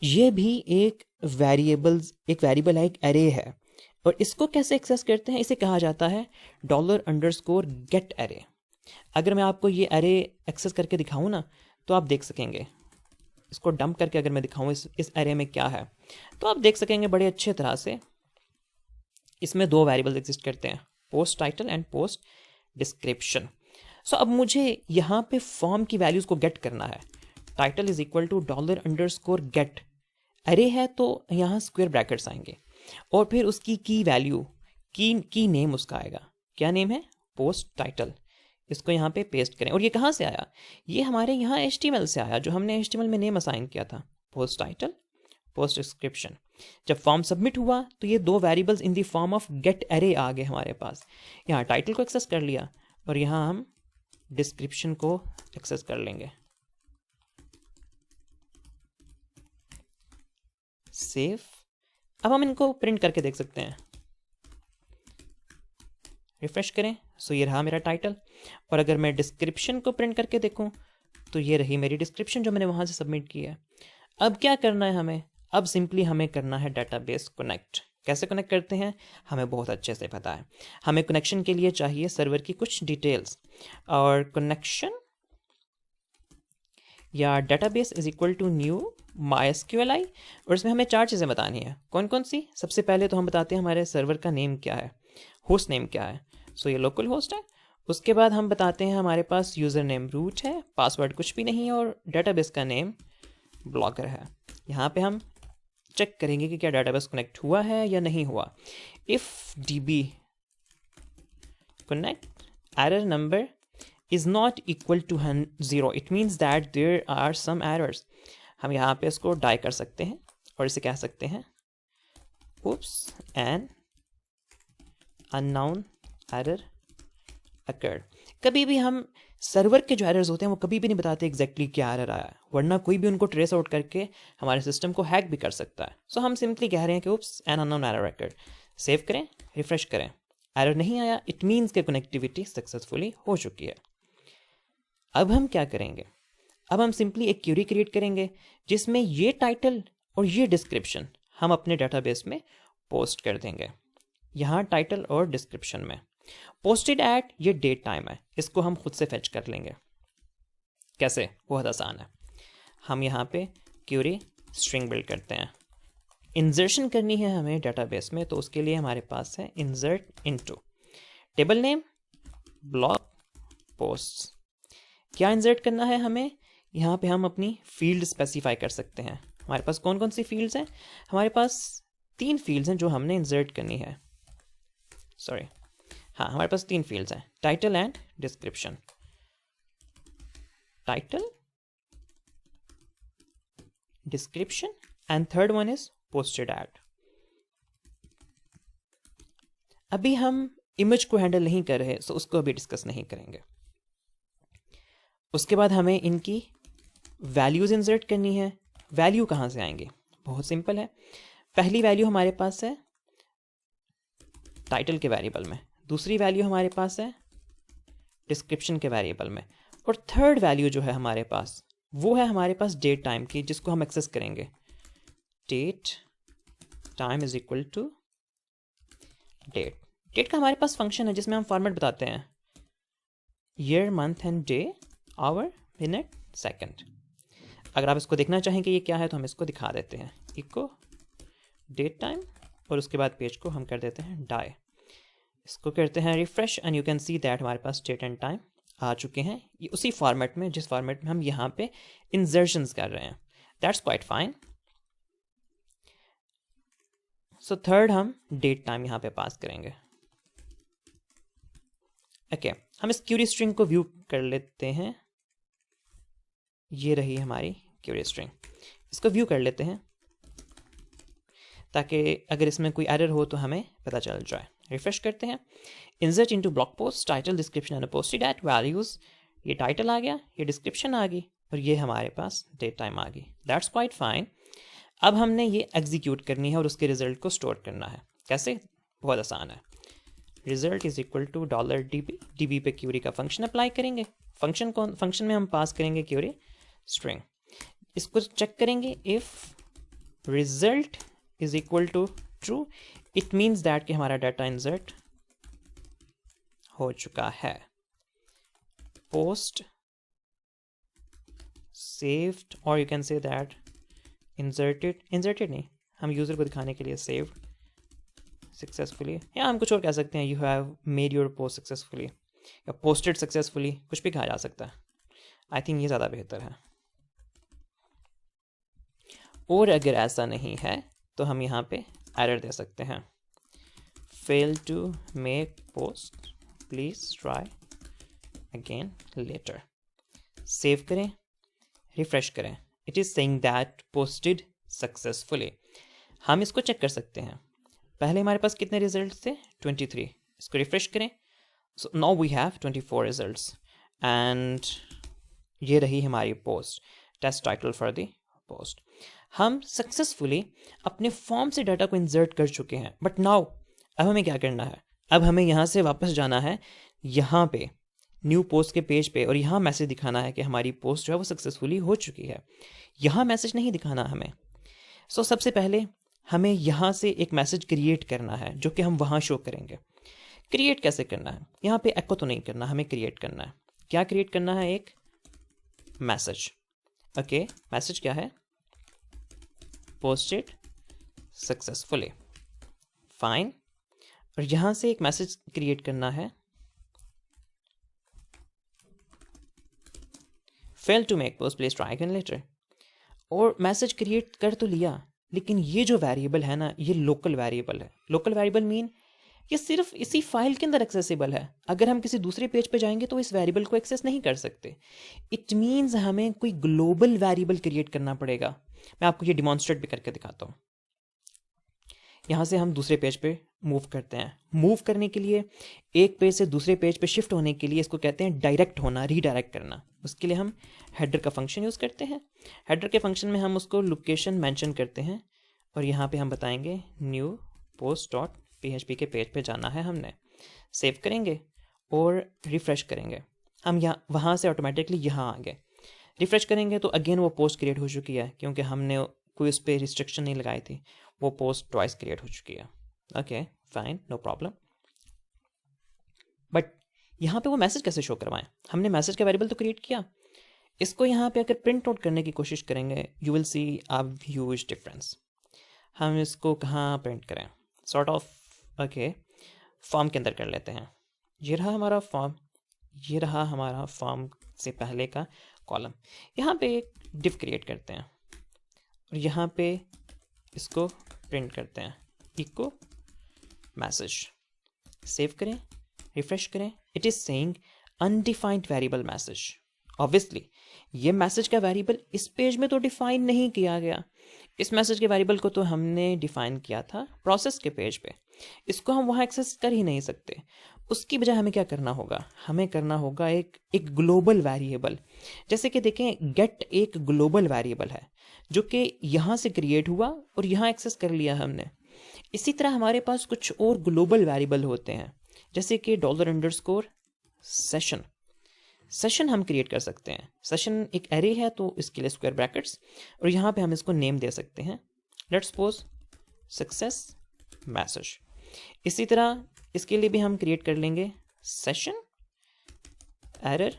ये भी एक वेरिएबल है, एक एरे है। और इसको कैसे एक्सेस करते हैं, इसे कहा जाता है $_get array। अगर मैं आपको ये एरे एक्सेस करके दिखाऊं ना तो आप देख सकेंगे, इसको डंप करके अगर मैं दिखाऊं इस एरे में क्या है तो आप देख सकेंगे बड़े अच्छे तरह से। इसमें दो वेरिएबल्स एग्जिस्ट करते हैं, post title and post description. So अब मुझे यहाँ पे फॉर्म की वैल्यूज़ को गेट करना है। Title is equal to $_get, array है तो यहाँ स्क्वायर ब्रैकेट्स आएंगे और फिर उसकी की वैल्यू, की नेम उसका आएगा। क्या नेम है, पोस्ट टाइटल। इसको यहाँ पे पेस्ट करें। और ये कहाँ से आया, ये हमारे यहाँ HTML से आया, जो हमने HTML में नेम असाइन किया था, पोस्ट टाइटल पोस्ट डिस्क्रिप्शन। जब फॉर्म सबमिट हुआ तो ये दो variables in the form of get array आ गए हमारे पास। यहाँ टाइटल को एक्सेस कर लिया और यहाँ हम डिस्क्रिप्शन को एक्सेस कर लेंगे। सेव। अब हम इनको प्रिंट करके देख सकते हैं, रिफ्रेश करें। सो ये रहा मेरा टाइटल। और अगर मैं डिस्क्रिप्शन को प्रिंट करके देखूं तो ये रही मेरी डिस्क्रिप्शन जो मैंने वहां से सबमिट की है। अब क्या करना है हमें, अब सिंपली हमें करना है डेटाबेस कनेक्ट। कैसे कनेक्ट करते हैं हमें बहुत अच्छे से पता है। हमें कनेक्शन के लिए चाहिए सर्वर की कुछ डिटेल्स, और कनेक्शन या database is equal to new MySQLi। और इसमें हमें चार चीज़ें बतानी है। कौन कौन सी, सबसे पहले तो हम बताते हैं हमारे सर्वर का नेम क्या है, होस्ट नेम क्या है। सो ये लोकल होस्ट है। उसके बाद हम बताते हैं हमारे पास यूज़र नेम रूट है, पासवर्ड कुछ भी नहीं है, और डेटाबेस का नेम ब्लॉगर है। यहाँ पे हम चेक करेंगे कि क्या डेटाबेस कनेक्ट हुआ है या नहीं हुआ। If db connect error number is not equal to 0, it means that there are some errors। हम यहाँ पे इसको डाई कर सकते हैं और इसे कह सकते हैं oops an unknown error occurred। कभी भी हम सर्वर के जो एरर्स होते हैं वो कभी भी नहीं बताते एग्जैक्टली क्या एरर आया, वरना कोई भी उनको ट्रेस आउट करके हमारे सिस्टम को हैक भी कर सकता है। सो हम सिंपली कह रहे हैं कि oops an unknown error occurred। Save करें, रिफ्रेश करें, एरर नहीं आया, इट मीन्स कि कनेक्टिविटी सक्सेसफुली हो चुकी है। अब हम क्या करेंगे, अब हम सिंपली एक क्यूरी क्रिएट करेंगे जिसमें ये टाइटल और ये डिस्क्रिप्शन हम अपने डेटाबेस में पोस्ट कर देंगे। यहाँ टाइटल और डिस्क्रिप्शन में पोस्टेड एट, ये डेट टाइम है, इसको हम खुद से फेच कर लेंगे। कैसे, बहुत आसान है। हम यहाँ पे क्यूरी स्ट्रिंग बिल्ड करते हैं। इंसर्शन करनी है हमें डेटाबेस में, तो उसके लिए हमारे पास है insert into table name blog posts. क्या इंसर्ट करना है हमें, यहाँ पे हम अपनी फील्ड स्पेसिफाई कर सकते हैं। हमारे पास कौन कौन सी फील्ड्स हैं, हमारे पास 3 फील्ड्स हैं जो हमने इंसर्ट करनी है। सॉरी, हाँ, हमारे पास 3 फील्ड्स हैं, title and description. Title, description and third one is posted at. अभी हम इमेज को हैंडल नहीं कर रहे, सो उसको अभी डिस्कस नहीं करेंगे। उसके बाद हमें इनकी वैल्यूज़ इंसर्ट करनी है। वैल्यू कहाँ से आएंगे, बहुत सिंपल है। पहली वैल्यू हमारे पास है टाइटल के वेरिएबल में, दूसरी वैल्यू हमारे पास है डिस्क्रिप्शन के वेरिएबल में, और थर्ड वैल्यू जो है हमारे पास वो है हमारे पास डेट टाइम की, जिसको हम एक्सेस करेंगे। Date time is equal to date. Date का हमारे पास फंक्शन है जिसमें हम फॉर्मेट बताते हैं, year month and day our minute second. अगर आप इसको देखना चाहें कि ये क्या है तो हम इसको दिखा देते हैं, इको डेट टाइम, और उसके बाद पेज को हम कर देते हैं डाई। इसको करते हैं refresh and you can see that हमारे पास डेट एंड टाइम आ चुके हैं, ये उसी फॉर्मेट में जिस फॉर्मेट में हम यहाँ पे इंसर्शंस कर रहे हैं. That's quite fine. So third हम डेट टाइम यहाँ पे पास करेंगे. ओके, हम इस क्यूरी स्ट्रिंग को व्यू कर लेते हैं. ये रही हमारी क्यूरी स्ट्रिंग. इसको व्यू कर लेते हैं ताकि अगर इसमें कोई एरर हो तो हमें पता चल जाए. रिफ्रेश करते हैं. Insert into blog post, title, description and posted at values. ये टाइटल आ गया, ये डिस्क्रिप्शन आ गई और ये हमारे पास डेट टाइम आ गई. That's quite fine. अब हमने ये एग्जीक्यूट करनी है और उसके रिजल्ट को स्टोर करना है. कैसे? बहुत आसान है. Result is equal to $db पे क्यूरी का फंक्शन अप्लाई करेंगे. फंक्शन में हम पास करेंगे क्यूरी स्ट्रिंग. इसको चेक करेंगे. If result is equal to true, it means that कि हमारा डाटा इंसर्ट हो चुका है. पोस्ट सेव्ड, और you can say that inserted नहीं, हम यूजर को दिखाने के लिए सेव्ड सक्सेसफुली, या हम कुछ और कह सकते हैं. You have made your post successfully या पोस्टेड सक्सेसफुली, कुछ भी कहा जा सकता है. आई थिंक ये ज़्यादा बेहतर है. और अगर ऐसा नहीं है तो हम यहाँ पे एरर दे सकते हैं. Fail to make post, please try again later. Save करें, रिफ्रेश करें. It is saying that posted successfully. हम इसको चेक कर सकते हैं. पहले हमारे पास कितने रिजल्ट थे? 23. इसको रिफ्रेश करें. So now we have 24 results. And ये रही हमारी post, test title for the post. हम सक्सेसफुली अपने फॉर्म से डाटा को इंसर्ट कर चुके हैं. बट नाउ अब हमें क्या करना है? अब हमें यहाँ से वापस जाना है यहाँ पे न्यू पोस्ट के पेज पे, और यहाँ मैसेज दिखाना है कि हमारी पोस्ट जो है वो सक्सेसफुली हो चुकी है. यहाँ मैसेज नहीं दिखाना हमें. सो सबसे पहले हमें यहाँ से एक मैसेज क्रिएट करना है जो कि हम वहाँ शो करेंगे. क्रिएट कैसे करना है? यहाँ पे एको तो नहीं करना, हमें क्रिएट करना है. क्या क्रिएट करना है? एक मैसेज. ओके, मैसेज क्या है? Posted successfully. फाइन. और यहाँ से एक मैसेज क्रिएट करना है. Fail to make post, please try again later. और मैसेज क्रिएट कर तो लिया, लेकिन ये जो वेरिएबल है ना, ये लोकल वेरिएबल है. लोकल वेरिएबल मीन ये सिर्फ इसी फाइल के अंदर एक्सेसिबल है. अगर हम किसी दूसरे पेज पे जाएंगे तो इस वेरिएबल को एक्सेस नहीं कर सकते. इट मीन्स हमें कोई ग्लोबल वेरिएबल क्रिएट करना पड़ेगा. मैं आपको ये डिमॉन्स्ट्रेट भी करके दिखाता हूँ. यहाँ से हम दूसरे पेज पे मूव करते हैं. मूव करने के लिए, एक पेज से दूसरे पेज पे शिफ्ट होने के लिए इसको कहते हैं डायरेक्ट होना, रीडायरेक्ट करना. उसके लिए हम हेडर का फंक्शन यूज़ करते हैं. हेडर के फंक्शन में हम उसको लोकेशन मेंशन करते हैं और यहाँ पे हम बताएंगे न्यू पोस्ट डॉट PHP के पेज पे जाना है हमने. सेव करेंगे और रिफ़्रेश करेंगे. हम यहाँ वहाँ से ऑटोमेटिकली यहाँ आ गए. रिफ़्रेश करेंगे तो अगेन वो पोस्ट क्रिएट हो चुकी है, क्योंकि हमने कोई उस पर रिस्ट्रिक्शन नहीं लगाई थी. वो पोस्ट ट्वाइस क्रिएट हो चुकी है. Okay fine, no problem. But यहाँ पे वो मैसेज कैसे शो करवाएं? हमने मैसेज का वेरिएबल तो क्रिएट किया. इसको यहाँ पे अगर प्रिंट आउट करने की कोशिश करेंगे, you will see a huge difference. हम इसको कहाँ प्रिंट करें? सॉर्ट ऑफ ओके, फॉर्म के अंदर कर लेते हैं. ये रहा हमारा फॉर्म, ये रहा हमारा फॉर्म से पहले का कॉलम. यहाँ पे एक डिफ क्रिएट करते हैं और यहाँ पे इसको प्रिंट करते हैं इको मैसेज. सेव करें, रिफ्रेश करें. It is saying undefined variable message. Obviously ये मैसेज का वेरिएबल इस पेज में तो डिफाइन नहीं किया गया. इस मैसेज के वेरिएबल को तो हमने डिफाइन किया था प्रोसेस के पेज पे. इसको हम वहाँ एक्सेस कर ही नहीं सकते. उसकी बजाय हमें क्या करना होगा? हमें करना होगा एक ग्लोबल वेरिएबल. जैसे कि देखें, गेट एक ग्लोबल वेरिएबल है जो कि यहाँ से क्रिएट हुआ और यहाँ एक्सेस कर लिया हमने. इसी तरह हमारे पास कुछ और ग्लोबल वेरिएबल होते हैं, जैसे कि $_सेशन. सेशन हम क्रिएट कर सकते हैं. सेशन एक एरे है तो इसके लिए स्क्वायर ब्रैकेट्स, और यहाँ पे हम इसको नेम दे सकते हैं. Let's suppose success message. इसी तरह इसके लिए भी हम क्रिएट कर लेंगे सेशन एरर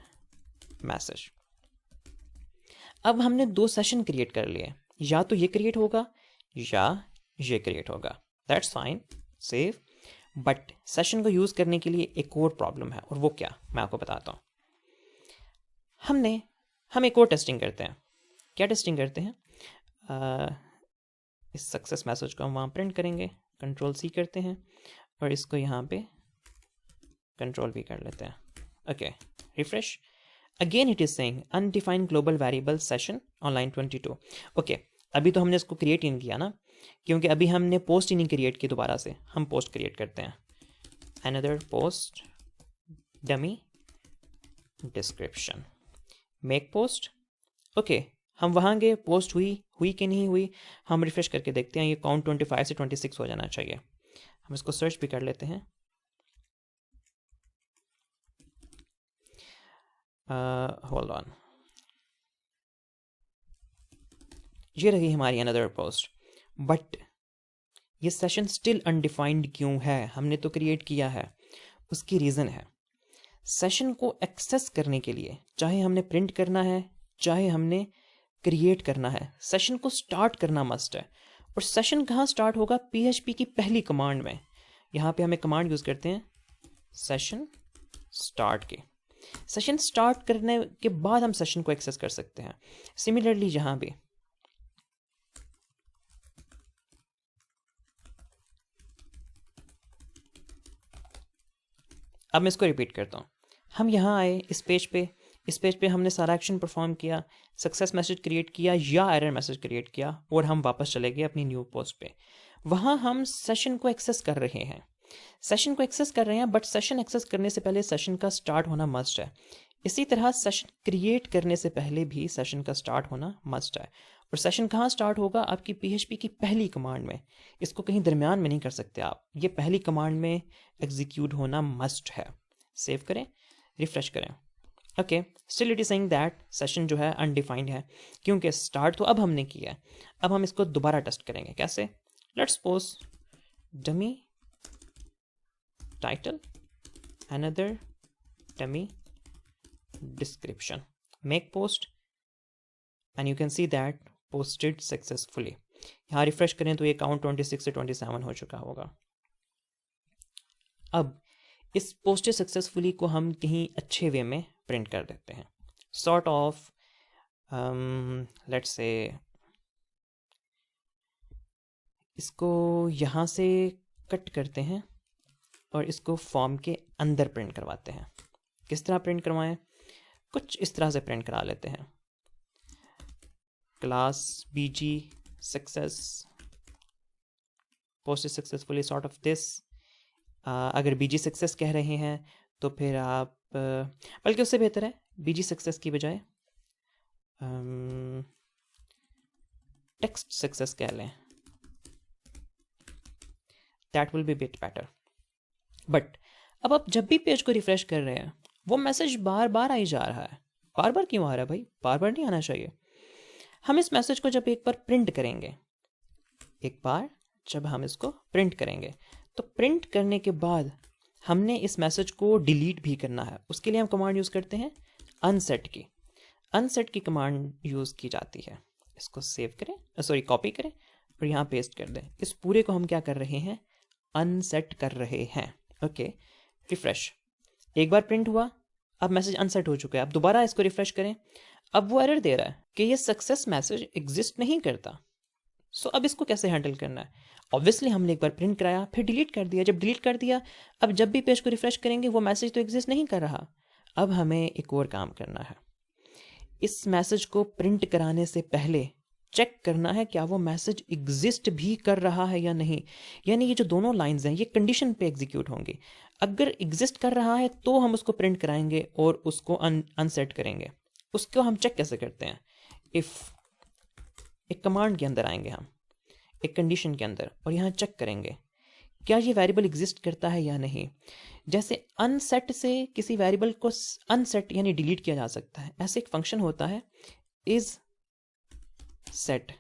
मैसेज. अब हमने 2 सेशन क्रिएट कर लिए. या तो ये क्रिएट होगा या ये क्रिएट होगा. That's fine, save. But session को यूज़ करने के लिए एक और प्रॉब्लम है, और वो क्या मैं आपको बताता हूँ. हम एक और टेस्टिंग करते हैं। क्या टेस्टिंग करते हैं? इस सक्सेस मैसेज को हम वहाँ प्रिंट करेंगे, कंट्रोल सी करते हैं और इसको यहाँ पे कंट्रोल भी कर लेते हैं। Okay, refresh. Again it is saying undefined global variable session on line 22। Okay, अभी तो हमने इसको क्रिएट ही नहीं किया ना, क्योंकि अभी हमने पोस्ट ही नहीं क्रिएट की। दोबारा से हम पोस्ट क्रिएट करते हैं, another post dummy description, make post. Okay, हम वहाँ गए, पोस्ट हुई कि नहीं हुई, हम रिफ्रेश करके देखते हैं। ये काउंट 25 से 26 हो जाना चाहिए। हम इसको सर्च भी कर लेते हैं। होल्ड ऑन, ये रही हमारी अनदर पोस्ट। बट ये सेशन स्टिल अनडिफाइंड क्यों है? हमने तो क्रिएट किया है। उसकी रीज़न है, सेशन को एक्सेस करने के लिए, चाहे हमने प्रिंट करना है चाहे हमने क्रिएट करना है, सेशन को स्टार्ट करना मस्ट है। और सेशन कहाँ स्टार्ट होगा? PHP की पहली कमांड में। यहाँ पे हमें कमांड यूज़ करते हैं सेशन स्टार्ट की। सेशन स्टार्ट करने के बाद हम सेशन को एक्सेस कर सकते हैं। सिमिलरली यहाँ भी अब मैं इसको रिपीट करता हूँ। हम यहाँ आए इस पेज पे हमने सारा एक्शन परफॉर्म किया, सक्सेस मैसेज क्रिएट किया या एरर मैसेज क्रिएट किया और हम वापस चले गए अपनी न्यू पोस्ट पे। वहाँ हम सेशन को एक्सेस कर रहे हैं, बट सेशन एक्सेस करने से पहले सेशन का स्टार्ट होना मस्ट है। इसी तरह सेशन क्रिएट करने से पहले भी सेशन का स्टार्ट होना मस्ट है। और सेशन कहाँ स्टार्ट होगा? आपकी PHP की पहली कमांड में। इसको कहीं दरमियान में नहीं कर सकते आप, ये पहली कमांड में एग्जीक्यूट होना मस्ट है। सेव करें, रिफ्रेश करें। Okay, still it is saying that session जो है अनडिफाइंड है, क्योंकि स्टार्ट तो अब हमने किया है। अब हम इसको दोबारा टेस्ट करेंगे। कैसे? Let's suppose dummy title, another dummy description, make post, and you can see that posted successfully. यहाँ रिफ्रेश करें तो ये काउंट 26 से 27 हो चुका होगा। अब इस पोस्टेड सक्सेसफुली को हम कहीं अच्छे वे में प्रिंट कर देते हैं। सॉर्ट ऑफ लेट्स से इसको यहाँ से कट करते हैं और इसको फॉर्म के अंदर प्रिंट करवाते हैं। किस तरह प्रिंट करवाएं? कुछ इस तरह से प्रिंट करा लेते हैं। Class BG success posted successfully sort of this. अगर BG सक्सेस कह रहे हैं तो फिर आप बल्कि उससे बेहतर है BG सक्सेस की बजाय टेक्स्ट सक्सेस कह लें, that will be bit better. But अब आप जब भी पेज को रिफ्रेश कर रहे हैं वो मैसेज बार बार आई जा रहा है। बार बार क्यों आ रहा है भाई? बार बार नहीं आना चाहिए। हम इस मैसेज को जब एक बार प्रिंट करेंगे, तो प्रिंट करने के बाद हमने इस मैसेज को डिलीट भी करना है। उसके लिए हम कमांड यूज़ करते हैं अनसेट की कमांड यूज़ की जाती है। इसको सेव करें, कॉपी करें और यहाँ पेस्ट कर दें। इस पूरे को हम क्या कर रहे हैं? अनसेट कर रहे हैं। Okay, refresh. एक बार प्रिंट हुआ, अब मैसेज अनसेट हो चुका है। अब दोबारा इसको रिफ्रेश करें, अब वो एरर दे रहा है कि ये सक्सेस मैसेज एग्जिस्ट नहीं करता। सो अब इसको कैसे हैंडल करना है? ऑब्वियसली हमने एक बार प्रिंट कराया, फिर डिलीट कर दिया। जब डिलीट कर दिया, अब जब भी पेज को रिफ्रेश करेंगे वो मैसेज तो एग्जिस्ट नहीं कर रहा। अब हमें एक और काम करना है। इस मैसेज को प्रिंट कराने से पहले चेक करना है क्या वो मैसेज एग्जिस्ट भी कर रहा है या नहीं। यानी ये जो दोनों लाइंस हैं ये कंडीशन पे एग्जीक्यूट होंगी। अगर एग्जिस्ट कर रहा है तो हम उसको प्रिंट कराएंगे और उसको अनसेट करेंगे। उसको हम चेक कैसे करते हैं? एक कमांड के अंदर आएंगे हम, एक कंडीशन के अंदर, और यहाँ चेक करेंगे क्या ये वेरिएबल एग्जिस्ट करता है या नहीं। जैसे अनसेट से किसी वेरिएबल को अनसेट यानी डिलीट किया जा सकता है। ऐसे एक फंक्शन होता है इज सेट।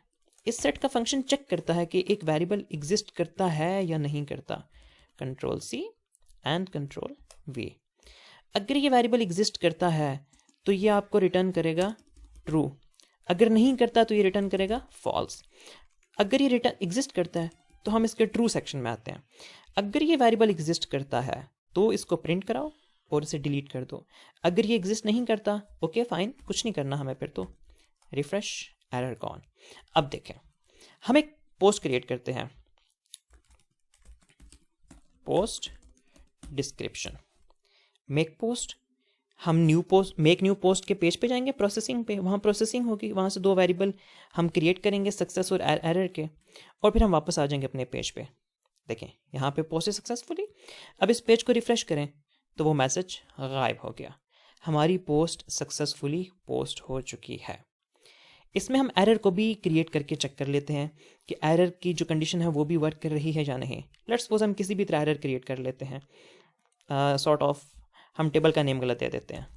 इस सेट का फंक्शन चेक करता है कि एक वेरिएबल एग्जिस्ट करता है या नहीं करता। Control C and control V। अगर ये वेरिएबल एग्जिस्ट करता है तो ये आपको रिटर्न करेगा ट्रू, अगर नहीं करता तो ये रिटर्न करेगा फॉल्स। अगर ये रिटर्न एग्जिस्ट करता है तो हम इसके ट्रू सेक्शन में आते हैं। अगर ये वेरिएबल एग्जिस्ट करता है तो इसको प्रिंट कराओ, और इसे डिलीट कर दो। अगर ये एग्जिस्ट नहीं करता, ओके फाइन, कुछ नहीं करना हमें फिर तो, रिफ्रेश, एरर गॉन। अब देखें, हम एक पोस्ट क्रिएट करते हैं, पोस्ट डिस्क्रिप्शन, मेक पोस्ट। हम new post, make new post के पेज पे जाएंगे, प्रोसेसिंग पे, वहाँ प्रोसेसिंग होगी, वहाँ से 2 वेरिएबल हम क्रिएट करेंगे, सक्सेस और एरर के, और फिर हम वापस आ जाएंगे अपने पेज पे। देखें यहाँ पे पोस्ट सक्सेसफुली। अब इस पेज को रिफ्रेश करें तो वो मैसेज गायब हो गया, हमारी पोस्ट सक्सेसफुली पोस्ट हो चुकी है। इसमें हम एरर को भी क्रिएट करके चेक कर लेते हैं कि एरर की जो कंडीशन है वो भी वर्क कर रही है या नहीं। लेट्स सपोज हम किसी भी तरह एरर क्रिएट कर लेते हैं, सॉर्ट ऑफ हम टेबल का नेम गलत दे देते हैं,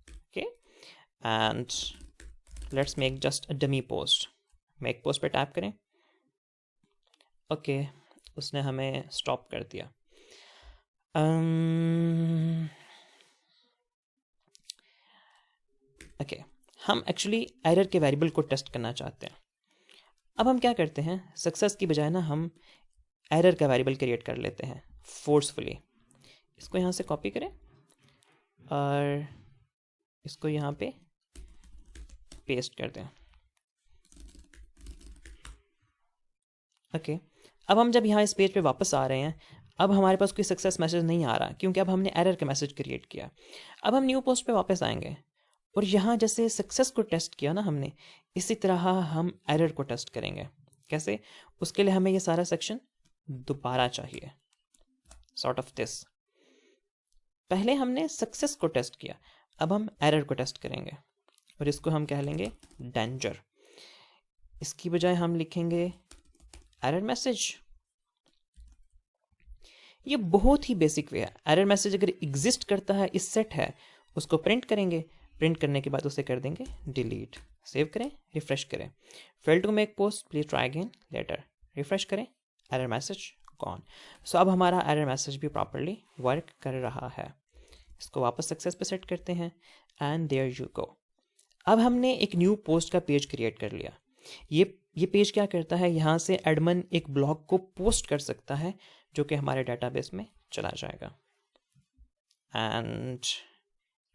okay, and let's make just a dummy post. Make post पे टैप करें, ओके, उसने हमें स्टॉप कर दिया। ओके, हम एक्चुअली एरर के वेरिएबल को टेस्ट करना चाहते हैं। अब हम क्या करते हैं, सक्सेस की बजाय ना हम एरर का वेरिएबल क्रिएट कर लेते हैं फोर्सफुली। इसको यहाँ से कॉपी करें और इसको यहाँ पे पेस्ट कर दें। ओके, अब हम जब यहाँ इस पेज पे वापस आ रहे हैं, अब हमारे पास कोई सक्सेस मैसेज नहीं आ रहा क्योंकि अब हमने एरर का मैसेज क्रिएट किया। अब हम न्यू पोस्ट पे वापस आएंगे और यहाँ जैसे सक्सेस को टेस्ट किया ना हमने, इसी तरह हम एरर को टेस्ट करेंगे। कैसे? उसके लिए हमें ये सारा सेक्शन दोबारा चाहिए, सॉर्ट ऑफ दिस। पहले हमने सक्सेस को टेस्ट किया, अब हम एरर को टेस्ट करेंगे और इसको हम कह लेंगे डेंजर। इसकी बजाय हम लिखेंगे एरर मैसेज। ये बहुत ही बेसिक वे है। एरर मैसेज अगर एग्जिस्ट करता है, इस सेट है, उसको प्रिंट करेंगे, प्रिंट करने के बाद उसे कर देंगे डिलीट। सेव करें, रिफ्रेश करें, fail to make post, please try again later. Refresh करें, एरर मैसेज गॉन। सो अब हमारा एरर मैसेज भी प्रॉपरली वर्क कर रहा है। इसको वापस सक्सेस पे सेट करते हैं एंड देयर यू गो। अब हमने एक न्यू पोस्ट का पेज क्रिएट कर लिया। ये पेज क्या करता है, यहाँ से एडमिन एक ब्लॉग को पोस्ट कर सकता है जो कि हमारे डेटाबेस में चला जाएगा। एंड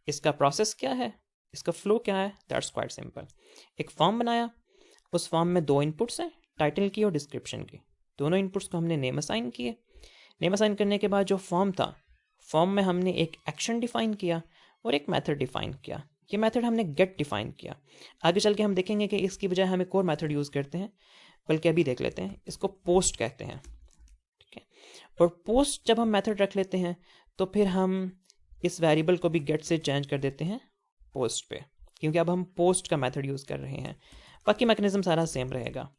इसका प्रोसेस क्या है, इसका फ्लो क्या है, दैट्स क्वाइट सिंपल। एक फॉर्म बनाया, उस फॉर्म में 2 इनपुट्स हैं, टाइटल की और डिस्क्रिप्शन की। दोनों इनपुट्स को हमने नेम असाइन किए। नेम असाइन करने के बाद जो फॉर्म था, फॉर्म में हमने एक एक्शन डिफाइन किया और एक मेथड डिफाइन किया। ये मेथड हमने गेट डिफाइन किया। आगे चल के हम देखेंगे कि इसकी बजाय हम एक और मेथड यूज़ करते हैं, बल्कि अभी देख लेते हैं। इसको पोस्ट कहते हैं, ठीक है। और पोस्ट जब हम मेथड रख लेते हैं तो फिर हम इस वेरिएबल को भी गेट से चेंज कर देते हैं पोस्ट पे, क्योंकि अब हम पोस्ट का मेथड यूज़ कर रहे हैं। बाकी मैकेनिज्म सारा सेम रहेगा।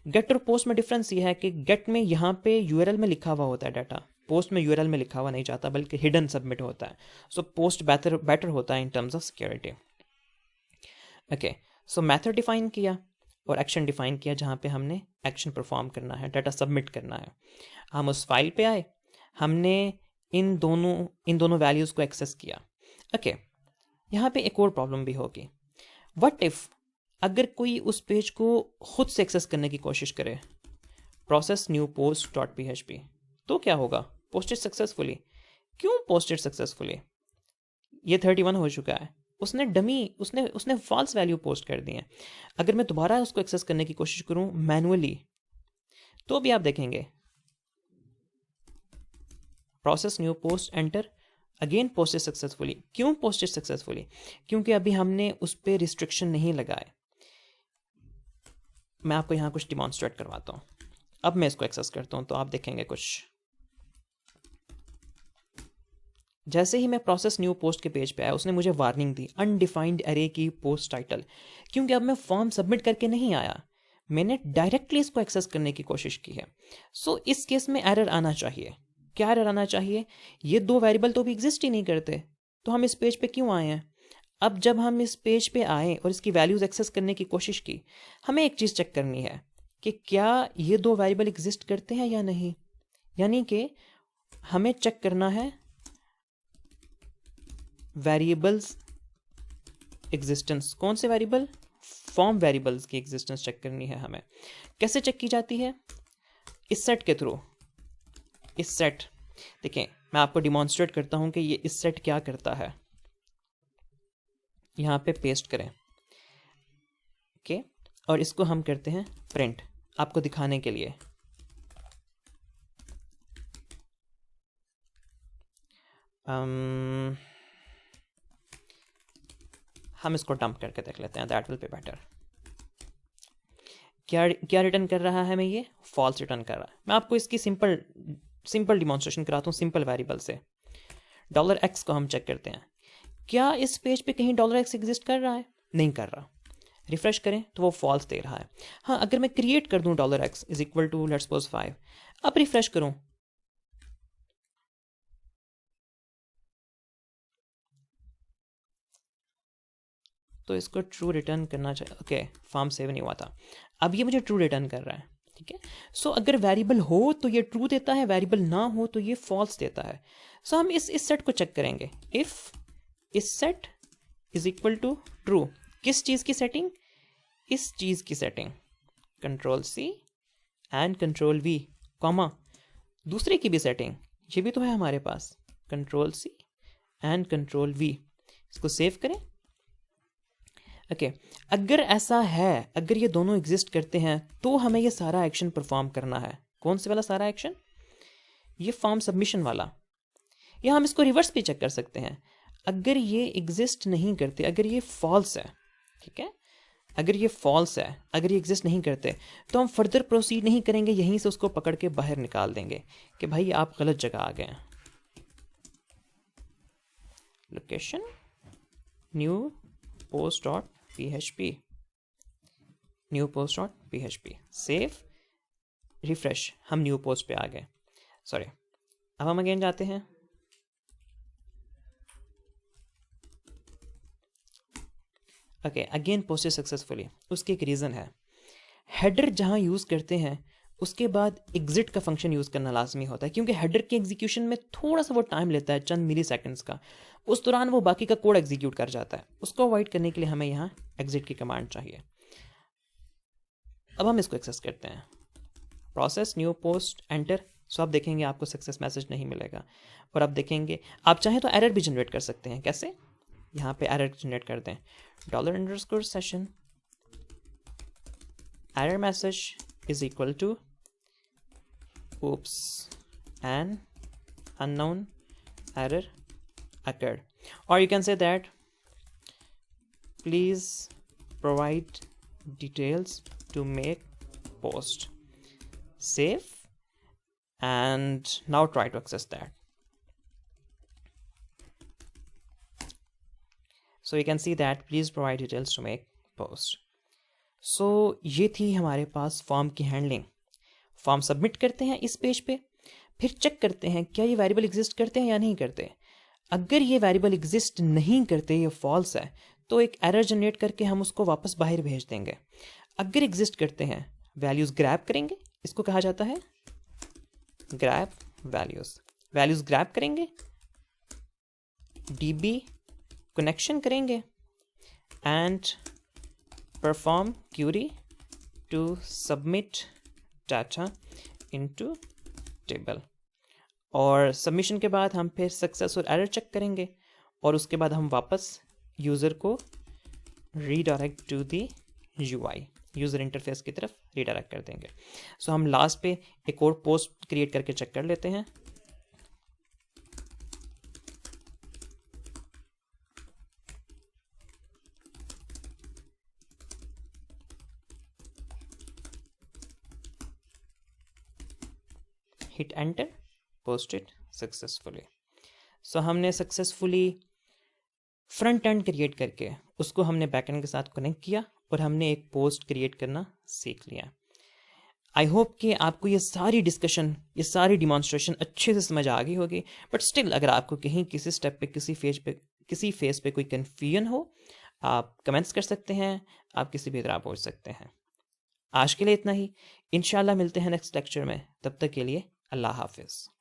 गेट और पोस्ट में डिफरेंस ये है कि गेट में यहाँ पे यूआरएल में लिखा हुआ होता है डाटा, पोस्ट में यूआरएल में लिखा हुआ नहीं जाता, बल्कि हिडन सबमिट होता है। सो पोस्ट बेटर होता है in terms of security. Okay, so method define किया और एक्शन डिफाइन किया, जहाँ पे हमने एक्शन परफॉर्म करना है, डाटा सबमिट करना है। हम उस फाइल पे आए, हमने इन दोनों वैल्यूज़ को एक्सेस किया। ओके, यहाँ पे एक और प्रॉब्लम भी होगी। व्हाट इफ़ अगर कोई उस पेज को खुद से एक्सेस करने की कोशिश करे, process new post dot php, तो क्या होगा? Posted successfully. क्यों पोस्टेड सक्सेसफुली? ये 31 हो चुका है, उसने डमी, उसने फॉल्स वैल्यू पोस्ट कर दी है। अगर मैं दोबारा उसको एक्सेस करने की कोशिश करूं मैनुअली, तो भी आप देखेंगे process new post enter, again posted successfully. क्यों पोस्टेड सक्सेसफुली? क्योंकि अभी हमने उस पर रिस्ट्रिक्शन नहीं लगाए। मैं आपको यहाँ कुछ डिमॉन्स्ट्रेट करवाता हूँ। अब मैं इसको एक्सेस करता हूँ तो आप देखेंगे कुछ। जैसे ही मैं प्रोसेस न्यू पोस्ट के पेज पे आया, उसने मुझे वार्निंग दी अनडिफाइंड एरे की पोस्ट टाइटल, क्योंकि अब मैं फॉर्म सबमिट करके नहीं आया, मैंने डायरेक्टली इसको एक्सेस करने की कोशिश की है। सो इस केस में एरर आना चाहिए। क्या एरर आना चाहिए? ये 2 वेरिएबल तो भी एग्जिस्ट ही नहीं करते, तो हम इस पेज पे क्यों आए हैं? अब जब हम इस पेज पे आए और इसकी वैल्यूज एक्सेस करने की कोशिश की, हमें एक चीज़ चेक करनी है कि क्या ये 2 वेरिएबल एग्जिस्ट करते हैं या नहीं। यानी कि हमें चेक करना है वेरिएबल्स एग्जिस्टेंस। कौन से वेरिएबल? फॉर्म वेरिएबल्स की एग्जिस्टेंस चेक करनी है हमें। कैसे चेक की जाती है? इस सेट के थ्रू। इस सेट, देखें, मैं आपको डिमॉन्स्ट्रेट करता हूँ कि ये इस सेट क्या करता है। यहाँ पे पेस्ट करें, ओके, और इसको हम करते हैं प्रिंट आपको दिखाने के लिए। हम इसको डंप करके देख लेते हैं, दैट विल बी बेटर। क्या रिटर्न कर रहा है? मैं ये फॉल्स रिटर्न कर रहा है। मैं आपको इसकी सिंपल डिमॉन्स्ट्रेशन कराता हूँ सिंपल वेरिएबल से। $x को हम चेक करते हैं, क्या इस पेज पे कहीं $x एग्जिस्ट कर रहा है? नहीं कर रहा। रिफ्रेश करें तो वो फॉल्स दे रहा है। हाँ, अगर मैं क्रिएट कर दूं $x is equal to let's suppose 5, अब रिफ्रेश करूं तो इसको ट्रू रिटर्न करना चाहिए। ओके, फॉर्म सेव नहीं हुआ था, अब ये मुझे ट्रू रिटर्न कर रहा है। ठीक है, सो अगर वेरिएबल हो तो ये ट्रू देता है, वेरिएबल ना हो तो ये फॉल्स देता है। सो हम इस सेट को चेक करेंगे, if is set is equal to true. किस चीज़ की सेटिंग? इस चीज़ की setting. Control C and control V, comma दूसरे की भी सेटिंग, ये भी तो है हमारे पास, control C and control V. इसको सेव करें। ओके, अगर ऐसा है, अगर ये दोनों एग्जिस्ट करते हैं तो हमें ये सारा एक्शन परफॉर्म करना है। कौन से वाला सारा एक्शन? ये फॉर्म सबमिशन वाला। या हम इसको रिवर्स भी चेक कर सकते हैं, अगर ये एग्जिस्ट नहीं करते, अगर ये फॉल्स है, ठीक है, अगर ये फॉल्स है, अगर ये एग्जिस्ट नहीं करते तो हम फर्दर प्रोसीड नहीं करेंगे, यहीं से उसको पकड़ के बाहर निकाल देंगे कि भाई आप गलत जगह आ गए। Location new post dot php, new post dot php, save, refresh, हम न्यू पोस्ट पे आ गए। सॉरी, अब हम अगेन जाते हैं, ओके, अगेन पोस्टेड सक्सेसफुली। उसके एक रीज़न है, हेडर जहाँ यूज़ करते हैं उसके बाद एग्जिट का फंक्शन यूज़ करना लाजमी होता है, क्योंकि हेडर के एग्जीक्यूशन में थोड़ा सा वो टाइम लेता है, चंद मिली सेकेंड्स का। उस दौरान वो बाकी का कोड एग्जीक्यूट कर जाता है। उसको अवॉइड करने के लिए हमें यहाँ एग्जिट की कमांड चाहिए। अब हम इसको एक्सेस करते हैं, प्रोसेस न्यू पोस्ट एंटर। सो आप देखेंगे आपको सक्सेस मैसेज नहीं मिलेगा, और आप देखेंगे आप चाहें तो एरर भी जनरेट कर सकते हैं। कैसे? यहाँ पे एरर जनरेट कर दें, $_session error message is equal to oops an unknown error occurred, or you can say that please provide details to make post. Save and now try to access that. So you can see that please provide details to make post. So ये थी हमारे पास फॉर्म की हैंडलिंग। फॉर्म सबमिट करते हैं इस पेज पे, फिर चेक करते हैं क्या ये वेरिएबल एग्जिस्ट करते हैं या नहीं करते। अगर ये वेरिएबल एग्जिस्ट नहीं करते, ये फॉल्स है, तो एक एरर जनरेट करके हम उसको वापस बाहर भेज देंगे। अगर एग्जिस्ट करते हैं, वैल्यूज़ ग्रैब करेंगे, इसको कहा जाता है ग्रैब वैल्यूज़। वैल्यूज़ ग्रैब करेंगे, डीबी कनेक्शन करेंगे and perform query to submit data into table. और सबमिशन के बाद हम फिर सक्सेस और एरर चेक करेंगे, और उसके बाद हम वापस यूज़र को redirect to the UI, user interface की तरफ रीडायरेक्ट कर देंगे। सो हम लास्ट पे एक और पोस्ट क्रिएट करके चेक कर लेते हैं। Hit enter, posted successfully. So हमने सक्सेसफुली फ्रंट एंड क्रिएट करके उसको हमने बैक एंड के साथ कनेक्ट किया, और हमने एक पोस्ट क्रिएट करना सीख लिया। आई होप कि आपको ये सारी डिस्कशन, ये सारी डिमॉन्स्ट्रेशन अच्छे से समझ आ गई होगी। बट स्टिल अगर आपको कहीं किसी स्टेप पे, किसी फेज पे कोई कन्फ्यूजन हो, आप कमेंट्स कर सकते हैं, आप किसी भी तरह पूछ सकते हैं। आज के लिए इतना ही, इंशाल्लाह मिलते हैं नेक्स्ट लेक्चर में। तब तक के लिए अल्लाह हाफिज़।